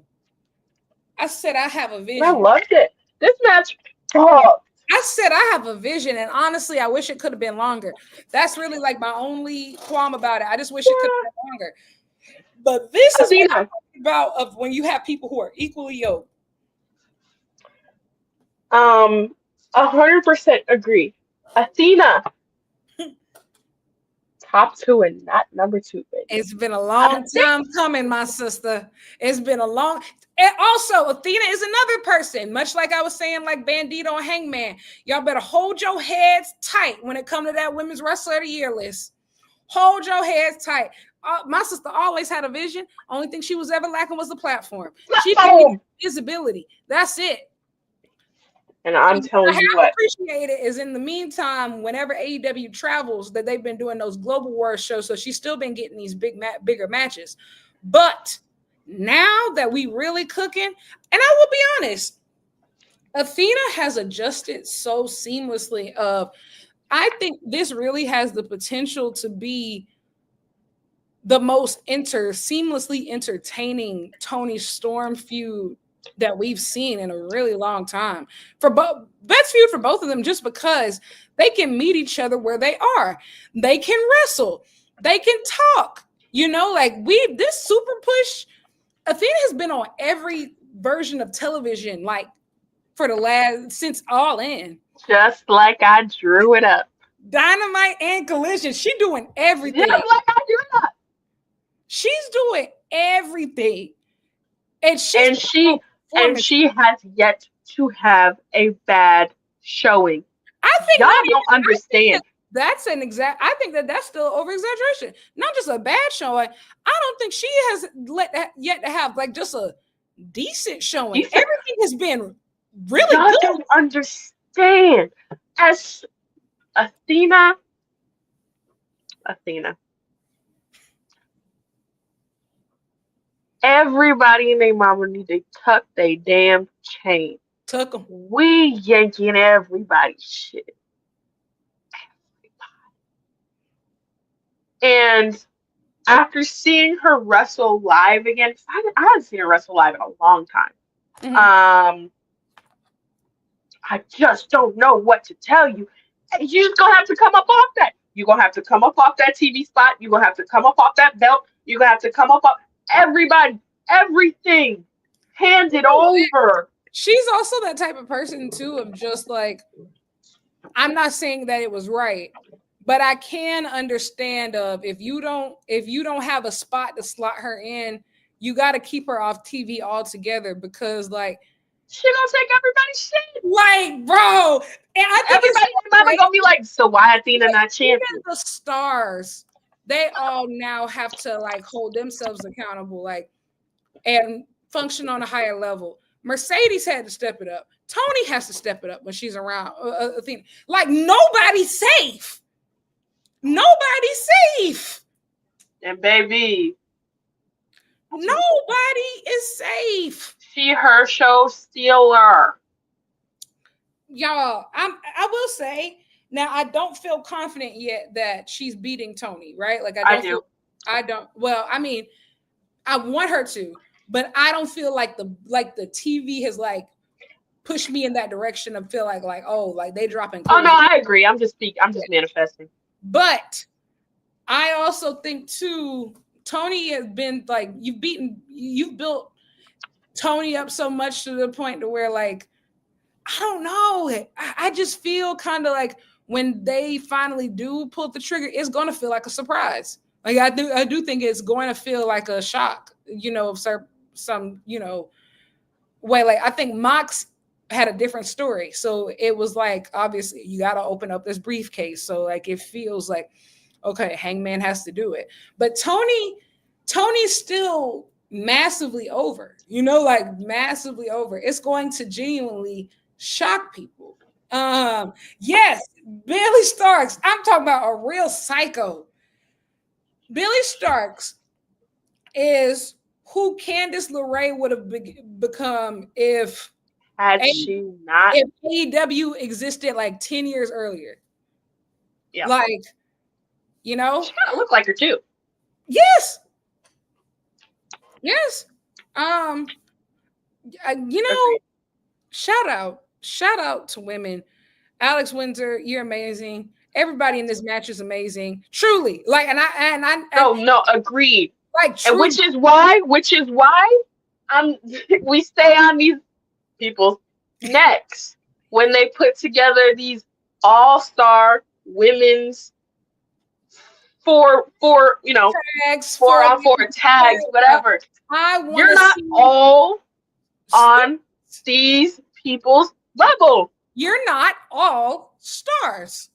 I said, I have a vision. I loved it. This match, I said, I have a vision. And honestly, I wish it could have been longer. That's really like my only qualm about it. I just wish it could have been longer. But this is what I'm talking about of when you have people who are equally yoked. 100% agree. Athena, top 2 and not number 2, baby. It's been a long time coming, my sister. It's been a long. And also, Athena is another person, much like I was saying, like Bandito and Hangman. Y'all better hold your heads tight when it comes to that Women's Wrestler of the Year list. Hold your heads tight. My sister always had a vision. Only thing she was ever lacking was the platform. She didn't visibility. That's it. And I'm telling you what. Appreciate it is in the meantime, whenever AEW travels, that they've been doing those Global Wars shows, so she's still been getting these bigger matches. But now that we really cooking, and I will be honest, Athena has adjusted so seamlessly. I think this really has the potential to be the most seamlessly entertaining Tony Storm feud that we've seen in a really long time. Best feud for both of them, just because they can meet each other where they are. They can wrestle. They can talk. Like this super push. Athena has been on every version of television, like since All In. Just like I drew it up. Dynamite and Collision. She doing everything. Just like I drew it up. She's doing everything. And she has yet to have a bad showing. I think y'all don't understand. I think that's still over exaggeration. Not just a bad showing. I don't think she has yet to have like just a decent showing. Everything has been really good. Y'all don't understand. As Athena, Athena, everybody and their mama need to tuck their damn chain. Took them. We yanking everybody's shit. And after seeing her wrestle live again, I haven't seen her wrestle live in a long time. Mm-hmm. I just don't know what to tell you. You just gonna have to come up off that. You're gonna have to come up off that TV spot. You're gonna have to come up off that belt. You're gonna have to come up off everybody, everything. Hand it over. She's also that type of person too, of just like, I'm not saying that it was right, but I can understand of if you don't have a spot to slot her in, you got to keep her off TV altogether, because like she gonna take everybody's shit. Like, bro, and I think everybody's mama gonna be like, so why Athena not champion? The stars, they all now have to like hold themselves accountable, like, and function on a higher level. Mercedes had to step it up. Tony has to step it up when she's around. Athena. Like, nobody's safe. Nobody's safe. And baby, nobody is safe. She her show stealer. Y'all, I will say, now I don't feel confident yet that she's beating Tony, right? Like I do. Well, I mean, I want her to, but I don't feel like the TV has like pushed me in that direction and feel like oh, like they dropping. Oh no, I agree. I'm just manifesting. But I also think too, Tony has been like, you've built Tony up so much to the point to where like, I don't know. I just feel kind of like when they finally do pull the trigger, it's going to feel like a surprise. Like I do think it's going to feel like a shock, of some, way. Like I think Mox had a different story. So it was like, obviously you got to open up this briefcase. So like, it feels like, okay, Hangman has to do it. But Tony's still massively over, like massively over. It's going to genuinely shock people. Yes, Billy Starks. I'm talking about a real psycho. Billy Starks is who Candice LeRae would have become if she not, if AEW existed like 10 years earlier. Yeah, like, she kind of looked like her too. Yes. Shout out to women. Alex Windsor, you're amazing. Everybody in this match is amazing. Truly. Like, no, agreed. Like, truly. And which is why we stay on these people's necks when they put together these all-star women's four tags, 4-on-4 tags, whatever. You're not all on these people's level. You're not all stars.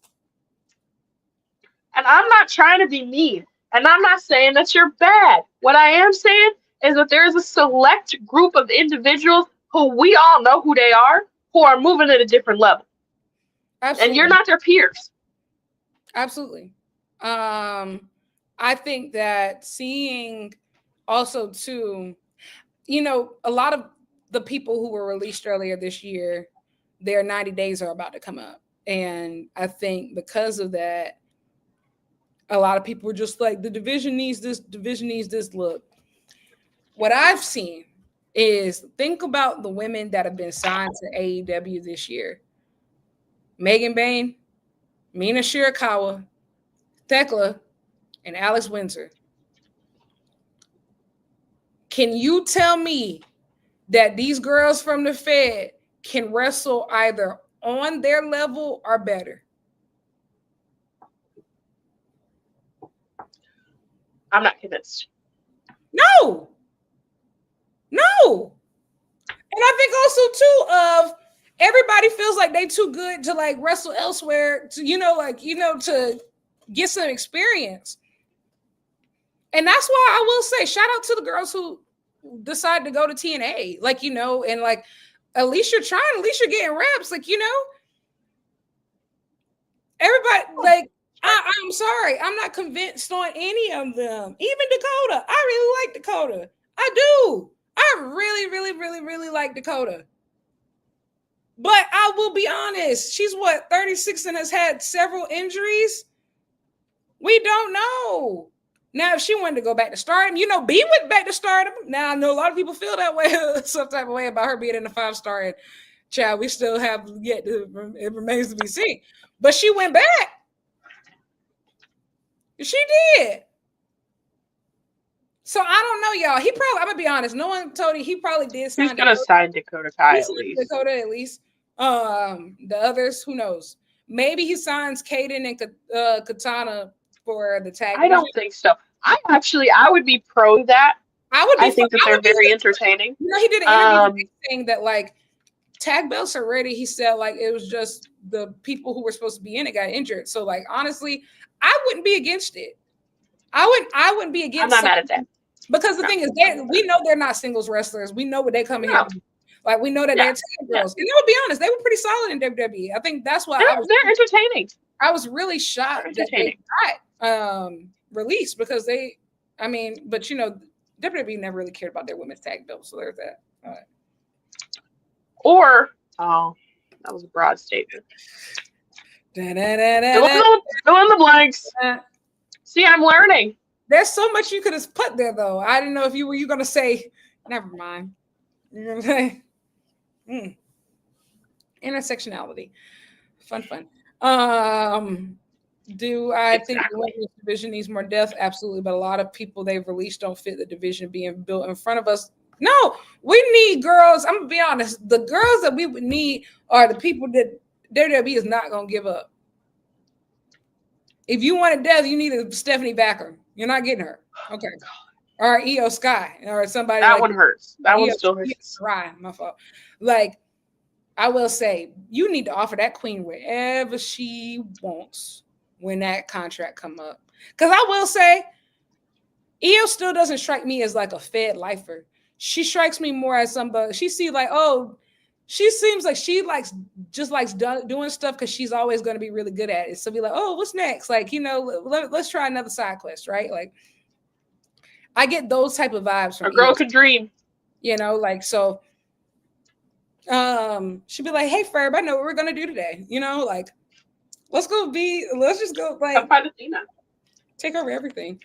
And I'm not trying to be mean. And I'm not saying that you're bad. What I am saying is that there is a select group of individuals who we all know who they are, who are moving at a different level. Absolutely. And you're not their peers. Absolutely. I think that seeing also too, a lot of the people who were released earlier this year, their 90 days are about to come up. And I think because of that, a lot of people were just like, the division needs this look. What I've seen is, think about the women that have been signed to AEW this year. Megan Bayne, Mina Shirakawa, Thekla, and Alex Windsor. Can you tell me that these girls from the Fed can wrestle either on their level or better? I'm not convinced. No. And I think also too of everybody feels like they too good to like wrestle elsewhere to, to get some experience. And that's why I will say, shout out to the girls who decide to go to TNA, and like, at least you're trying, at least you're getting reps, Like, I'm sorry, I'm not convinced on any of them. Even Dakota, I really like Dakota. I do. I really, really, really, really like Dakota. But I will be honest, she's what, 36 and has had several injuries? We don't know. Now, if she wanted to go back to Stardom, B went back to Stardom. Now, I know a lot of people feel that way, some type of way about her being in the 5-star. And child, we still have yet to, it remains to be seen. But she went back. She did. So I don't know, y'all. He probably, I'm gonna be honest, no one told him he probably did sign. He's gonna sign Dakota Kai at least. Dakota at least. The others, who knows? Maybe he signs Kaden and Katana for the tag. I don't think so. I would be pro that. I think that they're very entertaining. He did an interview saying that like tag belts are ready. He said like it was just the people who were supposed to be in it got injured. So like honestly, I wouldn't be against it. I wouldn't be against. I'm not mad at that. Because the thing is, we know they're not singles wrestlers. We know what they come here. Like we know that they're tag girls. And I would be honest, they were pretty solid in WWE. I think that's why they're entertaining. I was really shocked that they got released because but WWE never really cared about their women's tag belts. So there's that. That was a broad statement. Fill in the blanks. See, I'm learning. There's so much you could have put there, though. I didn't know if you were going to say, never mind. You know what I'm saying? Intersectionality. Fun. Do I think the women's division needs more depth? Absolutely. But a lot of people they've released don't fit the division being built in front of us. No, we need girls. I'm going to be honest. The girls that we would need are the people that WWE is not going to give up. If you wanted depth, you need a Stephanie Backer. You're not getting her. Okay. Or Io Sky. Or somebody that one hurts. That one still hurts. Right, my fault. Like, I will say, you need to offer that queen wherever she wants when that contract come up. Because I will say, Io still doesn't strike me as like a fed lifer. She strikes me more as somebody, she seems like she likes doing stuff because she's always going to be really good at it. So be like, oh, what's next? Like, let's try another side quest, right? Like, I get those type of vibes from a girl could dream, like so. She'd be like, hey, Ferb, I know what we're gonna do today. Like, let's just go like take over everything.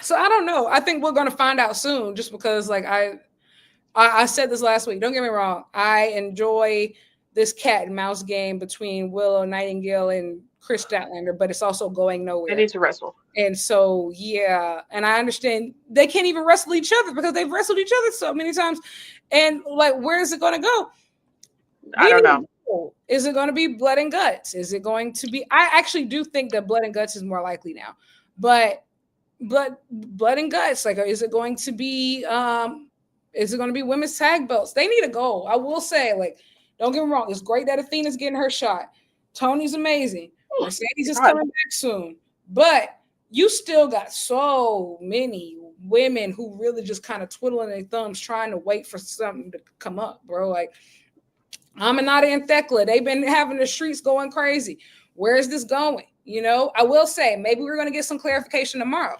So I don't know. I think we're gonna find out soon, just because like I said this last week. Don't get me wrong. I enjoy this cat and mouse game between Willow Nightingale and Chris Statlander, but it's also going nowhere. They need to wrestle. And so, yeah. And I understand they can't even wrestle each other because they've wrestled each other so many times. And like, where is it going to go? I don't know. Is it going to be blood and guts? Is it going to be, I actually do think that blood and guts is more likely now, but blood and guts, like, is it going to be women's tag belts? They need a goal. I will say, like, don't get me wrong. It's great that Athena's getting her shot. Tony's amazing. Mercedes is coming back soon. But you still got so many women who really just kind of twiddling their thumbs trying to wait for something to come up, bro. Like, Aminata and Thekla, they've been having the streets going crazy. Where is this going? I will say, maybe we're going to get some clarification tomorrow,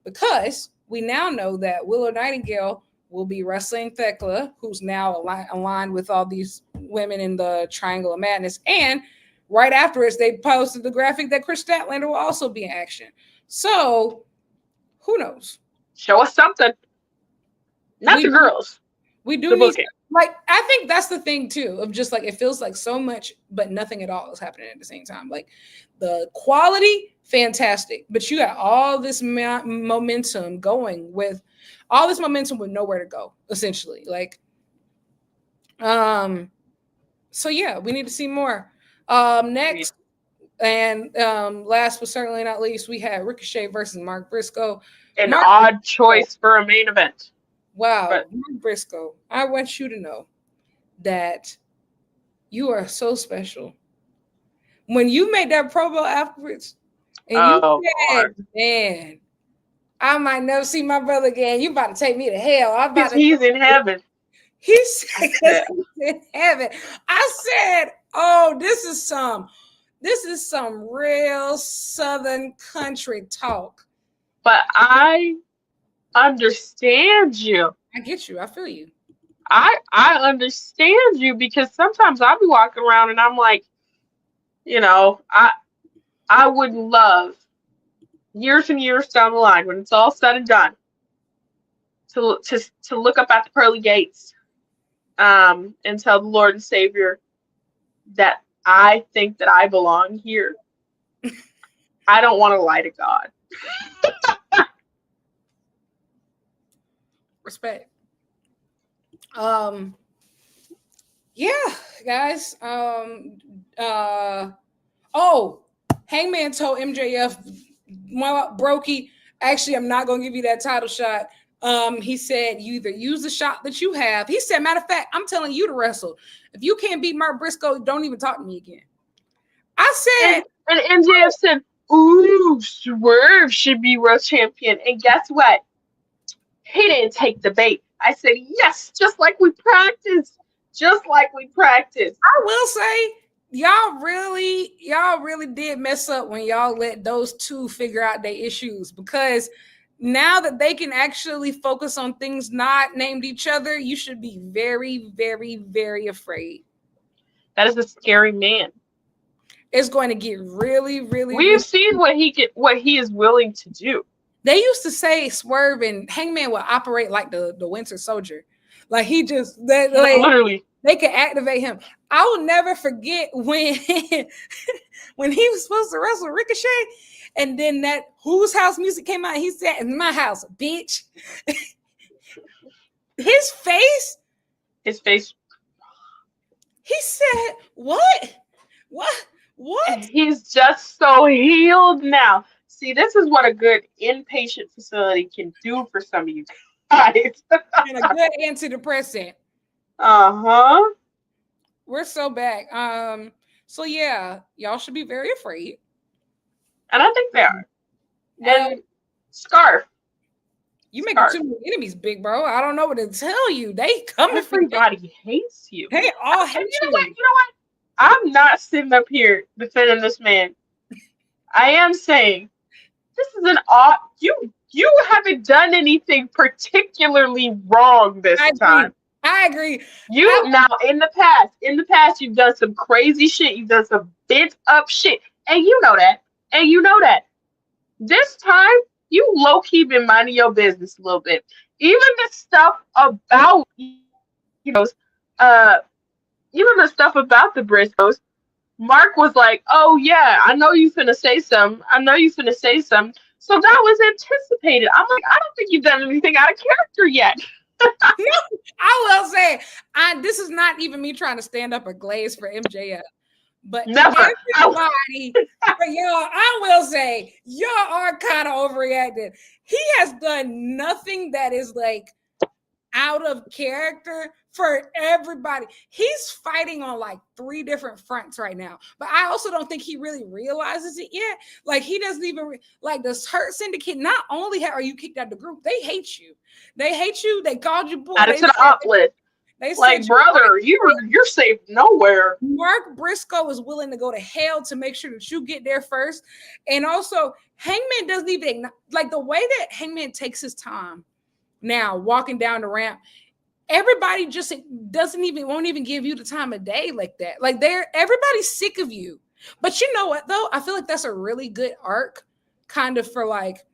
because we now know that Willow Nightingale will be wrestling Thekla, who's now aligned with all these women in the Triangle of Madness. And right afterwards, they posted the graphic that Chris Statlander will also be in action. So, who knows? Show us something. Not the girls. We do need, like, I think that's the thing too, of just like, it feels like so much, but nothing at all is happening at the same time. Like, the quality, fantastic, but you got all this momentum going with nowhere to go, essentially. Like, so yeah, we need to see more. Next, and last but certainly not least, we had Ricochet versus Mark Briscoe. An odd choice for a main event. Wow, Mark Briscoe, I want you to know that you are so special. When you made that promo afterwards, and you said, man, I might never see my brother again. You about to take me to hell. He's in heaven. He said he's in heaven. I said, oh, this is some This is some real Southern country talk. But I understand you. I get you. I feel you. I understand you because sometimes I'll be walking around and I'm like, you know, I would love years and years down the line when it's all said and done to look up at the pearly gates and tell the Lord and Savior that I think that I belong here. I don't want to lie to God. Respect. Yeah, guys. Oh, Hangman told MJF, Brokey, actually, I'm not gonna give you that title shot. He said you either use the shot that you have. He said, matter of fact, I'm telling you to wrestle. If you can't beat Mark Briscoe, don't even talk to me again. I said, and MJF said, "Ooh, Swerve should be world champion." And guess what? He didn't take the bait. I said, "Yes, just like we practiced, just like we practiced." I will say, y'all really did mess up when y'all let those two figure out their issues, because now that they can actually focus on things not named each other, you should be very, very, very afraid. That is a scary man. It's going to get really, really. We've seen what he is willing to do. They used to say Swerve and Hangman would operate like the Winter Soldier, like he just literally. They could activate him. I will never forget when when he was supposed to wrestle Ricochet, and then that Whose House music came out. He said, "In my house, bitch." His face. He said, "What? What?" He's just so healed now. See, this is what a good inpatient facility can do for some of you guys. And a good antidepressant. Uh-huh. We're so back. So yeah, y'all should be very afraid. And I think they are. Then Scarf. You making too many enemies, big bro. I don't know what to tell you. They coming for you. Everybody hates you. They all hate you. You know what? I'm not sitting up here defending this man. I am saying this is an odd. You haven't done anything particularly wrong this time. I agree. Now in the past you've done some crazy shit. You've done some bent up shit, and you know that. This time you low key been minding your business a little bit. Even the stuff about even the stuff about the Briscoes, Mark was like, "Oh yeah, I know you finna say something. So that was anticipated." I'm like, I don't think you've done anything out of character yet. I will say, this is not even me trying to stand up or glaze for MJF, but never. Everybody, but y'all, I will say, y'all are kind of overreacted. He has done nothing that is like out of character for everybody. He's fighting on like 3 different fronts right now, but I also don't think he really realizes it yet. Like he doesn't even like this Hurt Syndicate. Not only are you kicked out of the group, they hate you. They called you boy. Added to the uplift. They like, brother, you're safe nowhere. Mark Briscoe is willing to go to hell to make sure that you get there first. And also, Hangman doesn't even like the way that Hangman takes his time now walking down the ramp. Everybody just won't even give you the time of day like that. Like everybody's sick of you. But you know what though? I feel like that's a really good arc kind of for like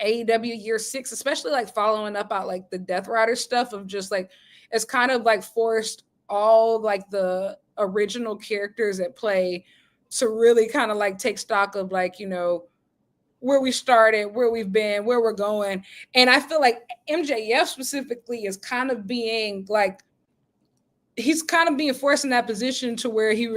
AEW year 6, especially like following up out like the Death Rider stuff of just like, it's kind of like forced all like the original characters at play to really kind of like take stock of like, where we started, where we've been, where we're going. And I feel like MJF specifically is kind of being like, he's kind of being forced in that position to where he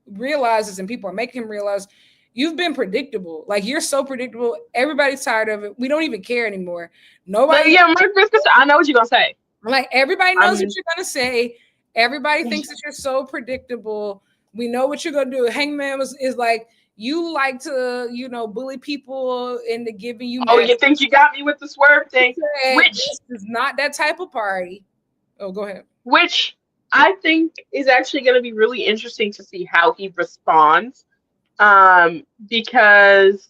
realizes, and people are making him realize, you've been predictable. Like you're so predictable. Everybody's tired of it. We don't even care anymore. Nobody. Yeah, Mark Briscoe, I know what you're going to say. Like everybody knows what you're going to say. Everybody thinks that you're so predictable. We know what you're going to do. Hangman is like, you like to, bully people into giving you. Oh, you think you got me with the Swerve thing? Which is not that type of party. Oh, go ahead. Which I think is actually going to be really interesting to see how he responds. Because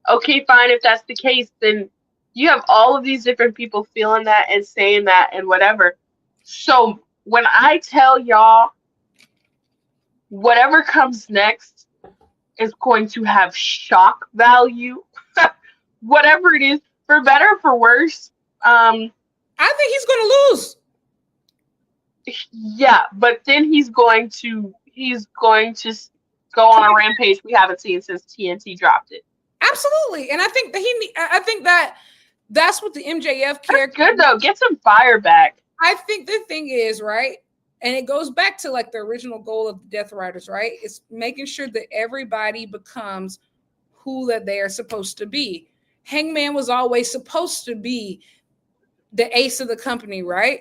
okay, fine, if that's the case, then you have all of these different people feeling that and saying that and whatever. So when I tell y'all whatever comes next is going to have shock value, whatever it is, for better or for worse. I think he's going to lose. Yeah, but then he's going to go on a rampage we haven't seen since TNT dropped it. Absolutely, and I think that I think that that's what the MJF character. That's good though. Get some fire back. I think the thing is, right, and it goes back to like the original goal of the Death Riders, right? It's making sure that everybody becomes who that they are supposed to be. Hangman was always supposed to be the ace of the company, right?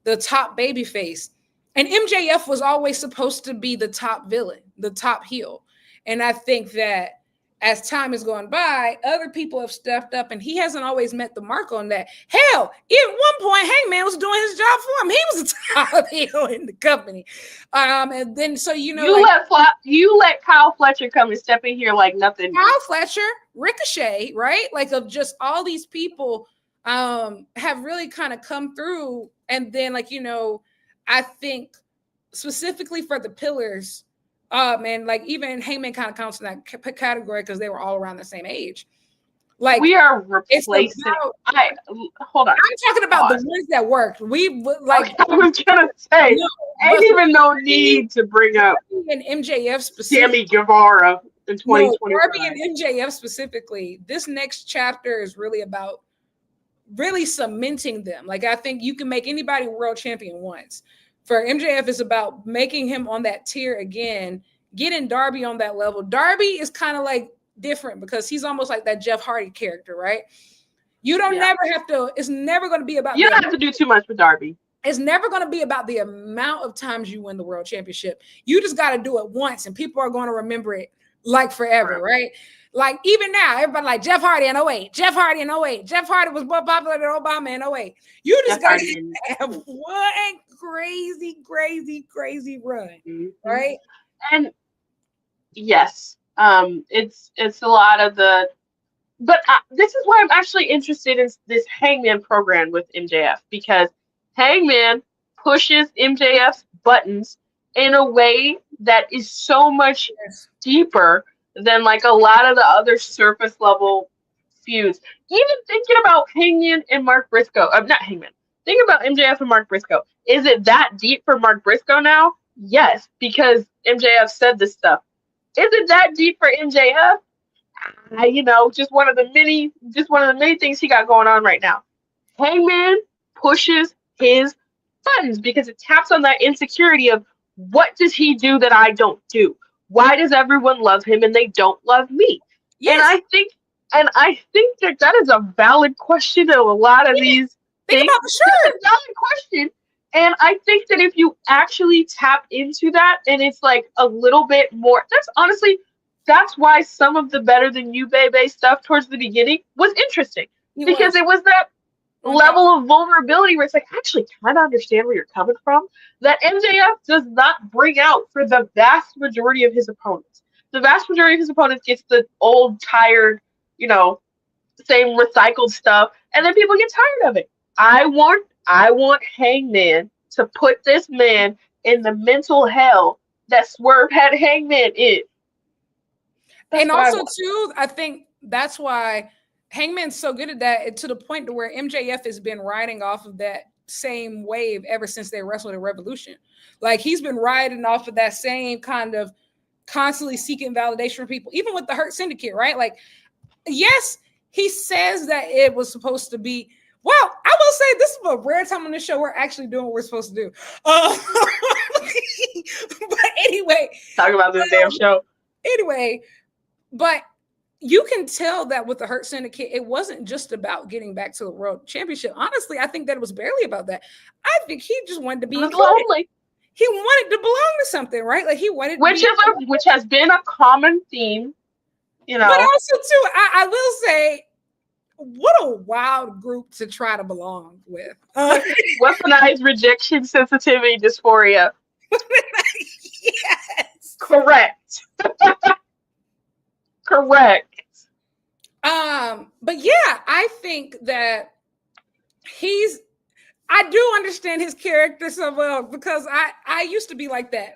The top baby face. And MJF was always supposed to be the top villain, the top heel. And I think that as time has gone by, other people have stepped up, and he hasn't always met the mark on that. Hell, at one point, Hangman was doing his job for him. He was the top heel in the company. And then, so, you know, you let Kyle Fletcher come and step in here like nothing. Kyle Fletcher, Ricochet, right? Like, of just all these people have really kind of come through. And then, like, you know, I think specifically for the pillars, man, like even Hangman kind of counts in that category because they were all around the same age. Like, we are replacing. Hold on. I'm talking about the ones that worked. We like. I was gonna say, ain't even no need to bring up and MJF specifically. Sammy Guevara in 2020. Darby and MJF specifically. This next chapter is really about really cementing them. Like, I think you can make anybody world champion once. For MJF, it's about making him on that tier again, getting Darby on that level. Darby is kind of like different because he's almost like that Jeff Hardy character, right? You don't never have to, it's never going to be about. You don't have to do too much with Darby. It's never going to be about the amount of times you win the world championship. You just got to do it once and people are going to remember it like forever, right? Like even now, everybody like Jeff Hardy in 08, Jeff Hardy in 08. Jeff Hardy was more popular than Obama in 08. You just got to have one crazy run, right? And yes, it's a lot of the, but this is why I'm actually interested in this Hangman program with MJF, because Hangman pushes MJF's buttons in a way that is so much deeper than like a lot of the other surface level feuds. Even thinking about Hangman and Mark Briscoe, not Hangman. Think about MJF and Mark Briscoe. Is it that deep for Mark Briscoe now? Yes, because MJF said this stuff. Is it that deep for MJF? You know, just one of the many things he got going on right now. Hangman pushes his buttons because it taps on that insecurity of what does he do that I don't do? Why does everyone love him and they don't love me? Yes. And I think that is a valid question of a lot of these things. It's a valid question. And I think that if you actually tap into that and it's like a little bit more, that's why some of the Better Than You Baby stuff towards the beginning was interesting. Because it was that level of vulnerability where it's like, I actually kind of understand where you're coming from, that MJF does not bring out for the vast majority of his opponents. The vast majority of his opponents gets the old, tired, you know, same recycled stuff, and then people get tired of it. I want Hangman to put this man in the mental hell that Swerve had Hangman in. And also, too, I think that's why Hangman's so good at that, to the point to where MJF has been riding off of that same wave ever since they wrestled at Revolution. Like, he's been riding off of that same kind of constantly seeking validation from people, even with the Hurt Syndicate, right? Like, yes, he says that it was supposed to be. Well, I will say this is a rare time on this show we're actually doing what we're supposed to do. But anyway, talk about this damn show. Anyway, but you can tell that with the Hurt Syndicate, it wasn't just about getting back to the world championship. Honestly, I think that it was barely about that. I think he just wanted to be lonely. He wanted to belong to something, right? Like, he wanted, which has been a common theme, you know. But also, too, I will say, what a wild group to try to belong with. Weaponized rejection, sensitivity, dysphoria. Yes. Correct. Correct. But yeah, I think that I do understand his character so well because I used to be like that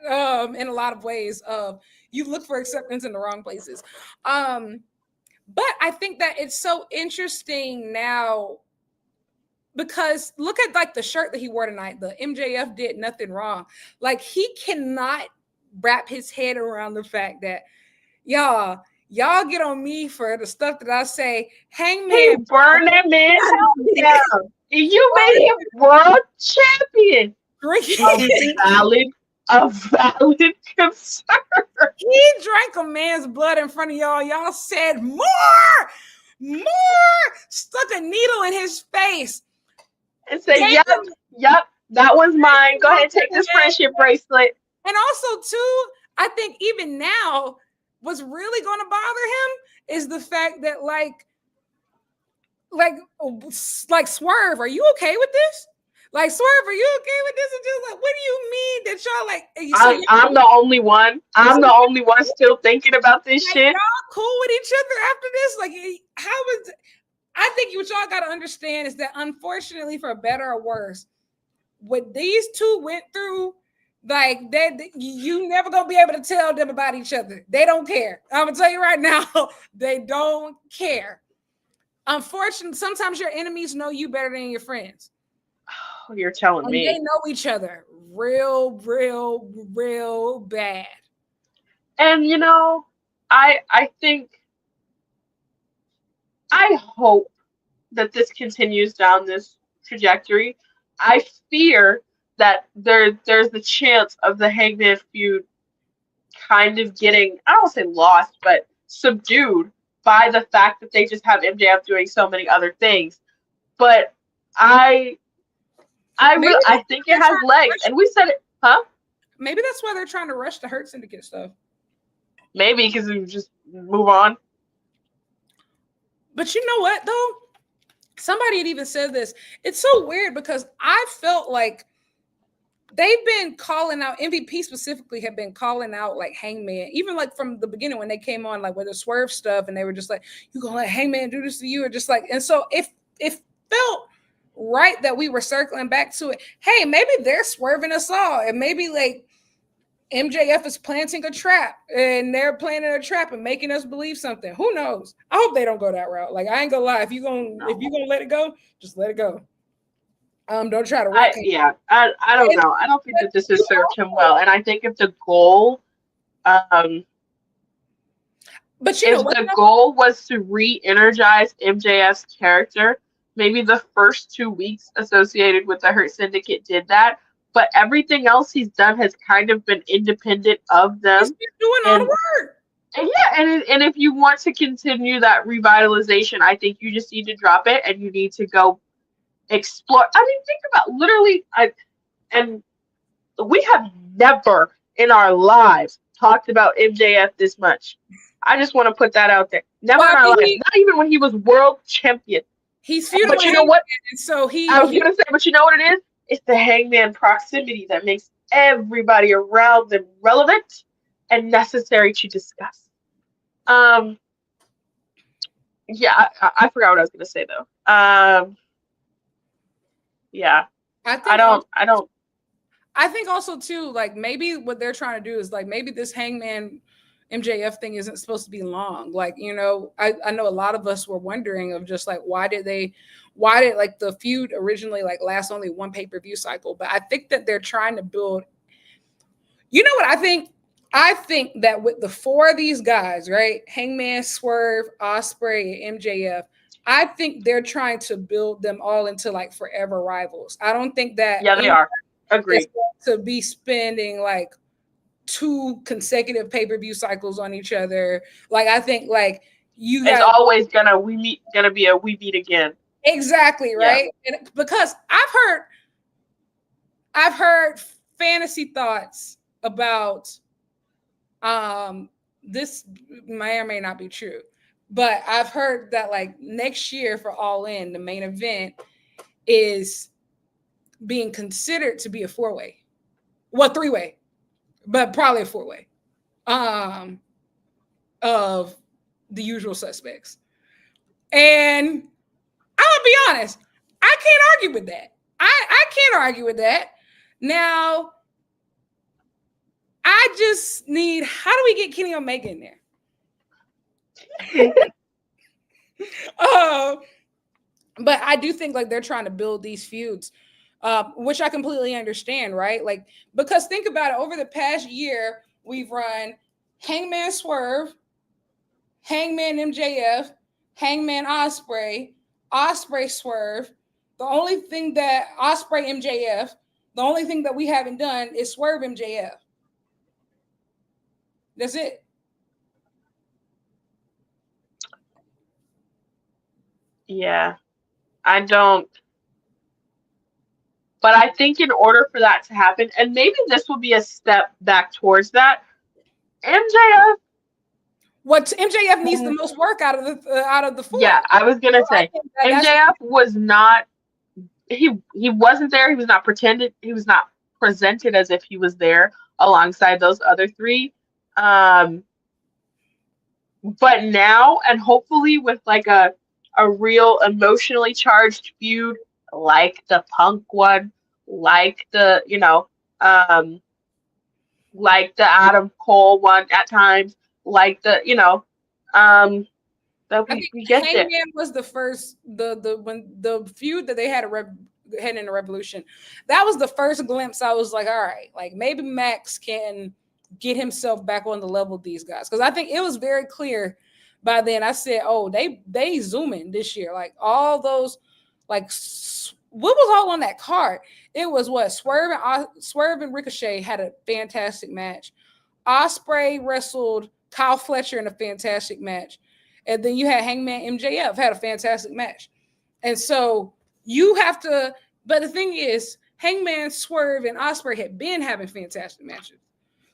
in a lot of ways of you look for acceptance in the wrong places. But I think that it's so interesting now because look at like the shirt that he wore tonight. The MJF did nothing wrong. Like he cannot wrap his head around the fact that y'all get on me for the stuff that I say. Hangman, he burned that man's house down. You made him world champion. A valid concern. He drank a man's blood in front of y'all. Y'all said more, stuck a needle in his face. And said, yep, that one's mine. Go ahead and take this friendship bracelet. And also, too, I think even now, what's really going to bother him is the fact that, like Swerve, are you okay with this? Like, Swerve, are you okay with this? And just like, what do you mean that y'all like? I'm the only one. I'm the only one still thinking about this shit. Y'all cool with each other after this? Like, how is? I think what y'all got to understand is that, unfortunately, for better or worse, what these two went through, like you never gonna be able to tell them about each other. They don't care. I'm gonna tell you right now, they don't care. Unfortunately, sometimes your enemies know you better than your friends. Oh, you're telling me. They know each other real bad. And you know, I hope that this continues down this trajectory. I fear that there's the chance of the Hangman feud kind of getting, I don't say lost, but subdued by the fact that they just have MJF doing so many other things. But I think it has legs, and we said it, huh? Maybe that's why they're trying to rush the Hurt Syndicate stuff. Maybe because we just move on. But you know what, though? Somebody had even said this. It's so weird because I felt like they've been calling out, MVP specifically have been calling out like Hangman, even like from the beginning when they came on, like with the Swerve stuff, and they were just like, you gonna let Hangman do this to you? Or just like, and so it felt right that we were circling back to it. Hey, maybe they're swerving us all, and maybe like MJF is planting a trap, and they're planting a trap and making us believe something. Who knows? I hope they don't go that route. Like, I ain't gonna lie. If you gonna let it go, just let it go. Don't try to I don't know. I don't think that this has served him well. And I think if the goal but you know what, the goal was to re-energize MJF's character, maybe the first 2 weeks associated with the Hurt Syndicate did that. But everything else he's done has kind of been independent of them. He's been doing all the work. And yeah, and if you want to continue that revitalization, I think you just need to drop it and you need to go explore. I mean, think about literally, and we have never in our lives talked about MJF this much. I just want to put that out there. Never in our lives. Not even when he was world champion. He's feuding. But you know what? So I was gonna say, but you know what it is? It's the Hangman proximity that makes everybody around them relevant and necessary to discuss. Yeah, I forgot what I was gonna say though. Yeah, I don't. I think also too, like maybe what they're trying to do is like maybe this Hangman MJF thing isn't supposed to be long. Like, you know, I know a lot of us were wondering of just like why did like the feud originally like last only one pay-per-view cycle? But I think that they're trying to build. You know what I think? I think that with the four of these guys, right? Hangman, Swerve, Ospreay, and MJF, I think they're trying to build them all into like forever rivals. I don't think that they are. Agreed. To be spending like 2 consecutive pay-per-view cycles on each other. Like I think like it's always gonna be a we beat again. Exactly, right? Yeah. And because I've heard fantasy thoughts about this may or may not be true. But I've heard that like next year for All In, the main event is being considered to be a 4-way. Well, 3-way, but probably a 4-way. Of the usual suspects. And I'll be honest, I can't argue with that. I can't argue with that. Now, I just need, how do we get Kenny Omega in there? But I do think like they're trying to build these feuds, which I completely understand, right? Like, because think about it, over the past year, we've run Hangman Swerve, Hangman MJF, Hangman Osprey, Osprey Swerve. The only thing that Osprey MJF, the only thing that we haven't done is Swerve MJF. That's it. Yeah, I don't. But I think in order for that to happen, and maybe this will be a step back towards that, MJF. What MJF needs the most work out of the 4. Yeah, I was gonna say MJF was not. He wasn't there. He was not pretended. He was not presented as if he was there alongside those other 3. But now, and hopefully with like a real emotionally charged feud, like the Punk one, like the like the Adam Cole one at times, like the that we get Hangman there. was the first when the feud that they had heading in the Revolution. That was the first glimpse. I was like, all right, like maybe Max can get himself back on the level of these guys, because I think it was very clear by then. I said, oh, they zooming this year, like all those, like what was all on that card? It was what Swerve and Ricochet had a fantastic match. Osprey wrestled Kyle Fletcher in a fantastic match. And then you had Hangman MJF had a fantastic match. And so you have to, but the thing is, Hangman, Swerve, and Osprey had been having fantastic matches.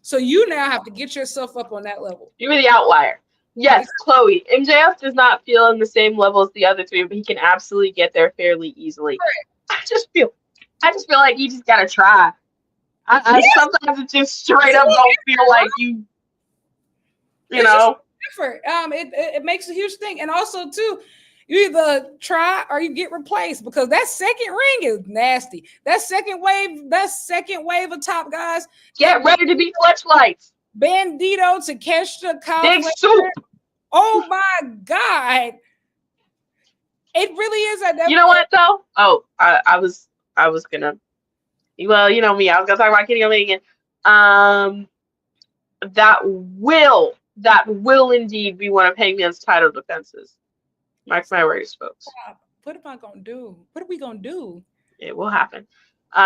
So you now have to get yourself up on that level. You're the outlier. Yes, Chloe. MJF does not feel on the same level as the other 3, but he can absolutely get there fairly easily. Right. I just feel like you just gotta try. Sometimes it just straight up don't feel like you know. Effort. It makes a huge thing, and also too, you either try or you get replaced, because that second ring is nasty. That second wave of top guys. Get ready to be fleshlights. Bandito, Takeshita, Kyle Big Fletcher. Soup. Oh my God. It really is. You know what though? Oh, I was gonna. Well, you know me. I was gonna talk about Kenny Omega again. That will indeed be one of Hangman's title defenses. Mark my words, folks. What am I gonna do? What are we gonna do? It will happen.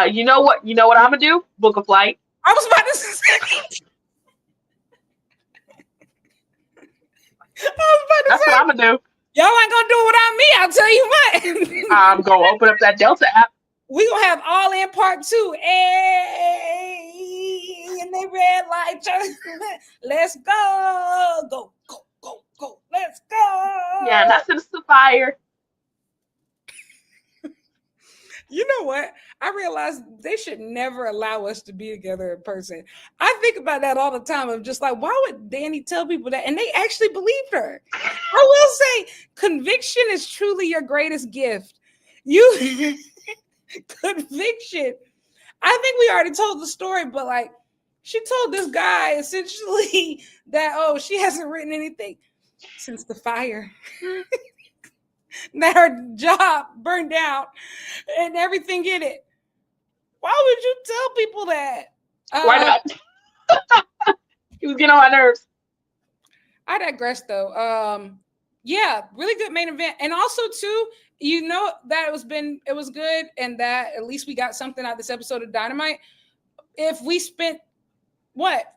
You know what I'm gonna do? Book a flight. I was about to say. That's what I'm gonna do. Y'all ain't gonna do it without me, I'll tell you what. I'm gonna open up that Delta app. We gonna have All In Part 2. Hey, and they red light. Let's go. Go. Let's go. Yeah, that's just the fire. You know what? I realized they should never allow us to be together in person. I think about that all the time. I'm just like, why would Danny tell people that? And they actually believed her. I will say, conviction is truly your greatest gift. Conviction. I think we already told the story, but like, she told this guy essentially that, she hasn't written anything since the fire. That her job burned down and everything in it. Why would you tell people that? Why not? He was getting on my nerves. I digress though. Yeah, really good main event. And also too, that it was good, and that at least we got something out of this episode of Dynamite. If we spent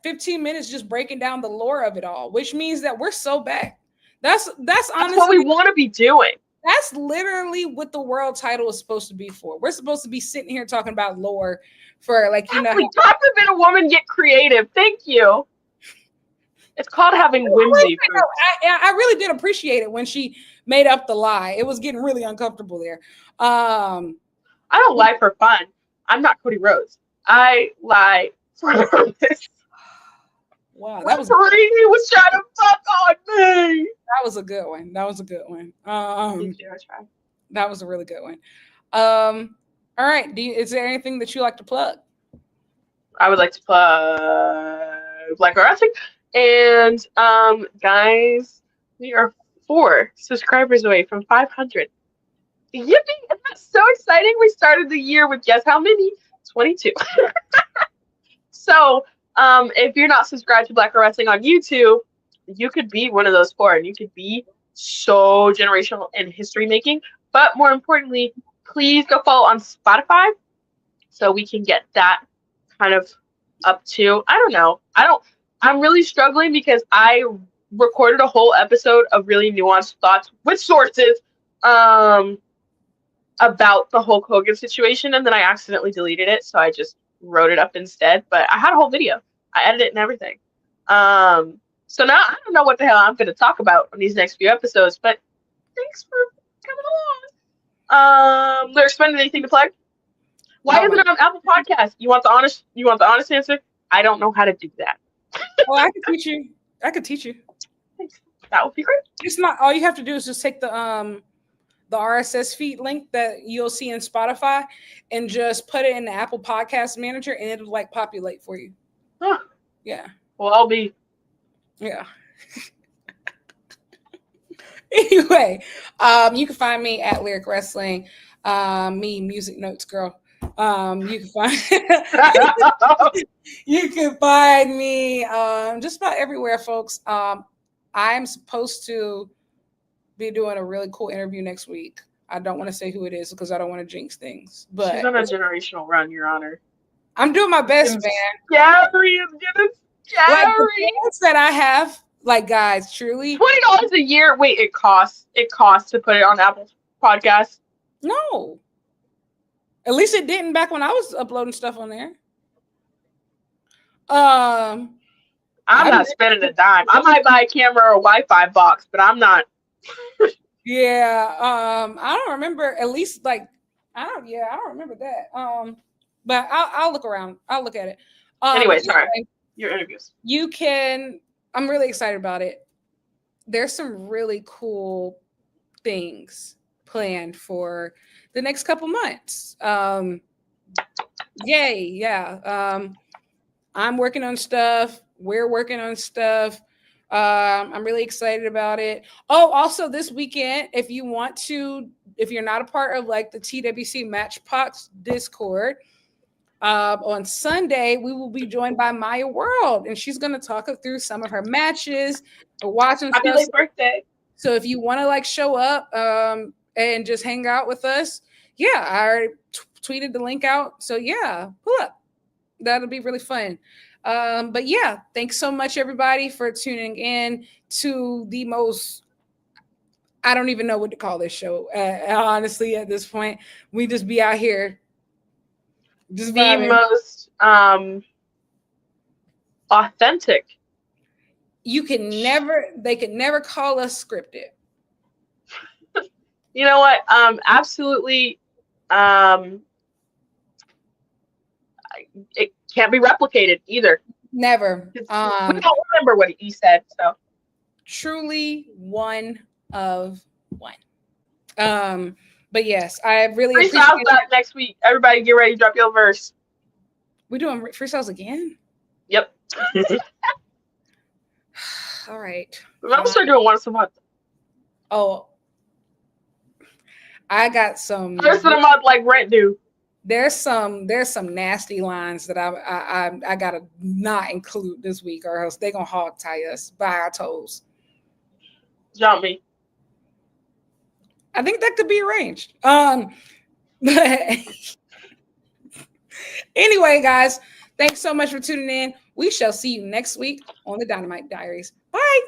15 minutes just breaking down the lore of it all, which means that we're so back. That's honestly what we want to be doing. That's literally what the world title is supposed to be for. We're supposed to be sitting here talking about lore for, like, God forbid a woman get creative. Thank you. It's called having whimsy. I really did appreciate it when she made up the lie. It was getting really uncomfortable there. I don't lie for fun. I'm not Cody Rhodes. I lie for purpose. Wow, that was Brady was trying to fuck on me. That was a good one. That was a good one. Thank you, I tried. That was a really good one. All right. Is there anything that you like to plug? I would like to plug Black Girl Wrestling. And guys, we are 4 subscribers away from 500. Yippee! Isn't that so exciting? We started the year with guess how many? 22. So, if you're not subscribed to Black Girl Wrestling on YouTube, you could be one of those 4, and you could be so generational and history making. But more importantly, please go follow on Spotify so we can get that kind of up to, I don't know. I'm really struggling because I recorded a whole episode of really nuanced thoughts with sources about the Hulk Hogan situation, and then I accidentally deleted it, so I just wrote it up instead. But I had a whole video. I edited it and everything. So now I don't know what the hell I'm going to talk about on these next few episodes, but thanks for coming along. Lyric Spend, anything to plug? Why isn't it on Apple Podcasts? You want the honest answer? I don't know how to do that. Well, I can teach you. Thanks. That would be great. It's not all you have to do is just take the RSS feed link that you'll see in Spotify and just put it in the Apple Podcast Manager, and it'll like populate for you. Huh. Yeah. Well, I'll be. Yeah. Anyway, you can find me at Lyric Wrestling. Me, Music Notes Girl. You can find me just about everywhere, folks. I'm supposed to be doing a really cool interview next week. I don't want to say who it is because I don't want to jinx things. But she's on a generational run, Your Honor. I'm doing my best, man. Scary is getting scary. Like the fans that I have, like guys, truly $20 a year. Wait, it costs to put it on Apple Podcasts. No. At least it didn't back when I was uploading stuff on there. I'm not spending a dime. I might buy a camera or a Wi-Fi box, but I'm not. Yeah. I don't remember. At least like I don't remember that. But I'll look around. I'll look at it. Anyway, sorry. Your interviews. I'm really excited about it. There's some really cool things planned for the next couple months. Yay, yeah. I'm working on stuff. We're working on stuff. I'm really excited about it. Oh, also this weekend, if you're not a part of like the TWC Matchbox Discord, on Sunday, we will be joined by Maya World, and she's going to talk us through some of her matches, watching Happy late birthday. So if you want to like show up and just hang out with us, yeah, I already tweeted the link out. So yeah, pull up. That'll be really fun. But yeah, thanks so much, everybody, for tuning in to the most, I don't even know what to call this show. Honestly, at this point, we just be out here. Just the vibing. Most authentic. They could never call us scripted. You know what? Absolutely. It can't be replicated either. Never. We don't remember what he said. So truly one of one. But yes, I really freestyles back next week. Everybody, get ready to drop your verse. We doing freestyles again? Yep. All right. I'm gonna start doing once a month. Oh, I got some. First of the month, like rent due. There's some nasty lines that I gotta not include this week, or else they're gonna hog tie us by our toes. Jump me. I think that could be arranged. Anyway, guys, thanks so much for tuning in. We shall see you next week on the Dynamite Diaries. Bye.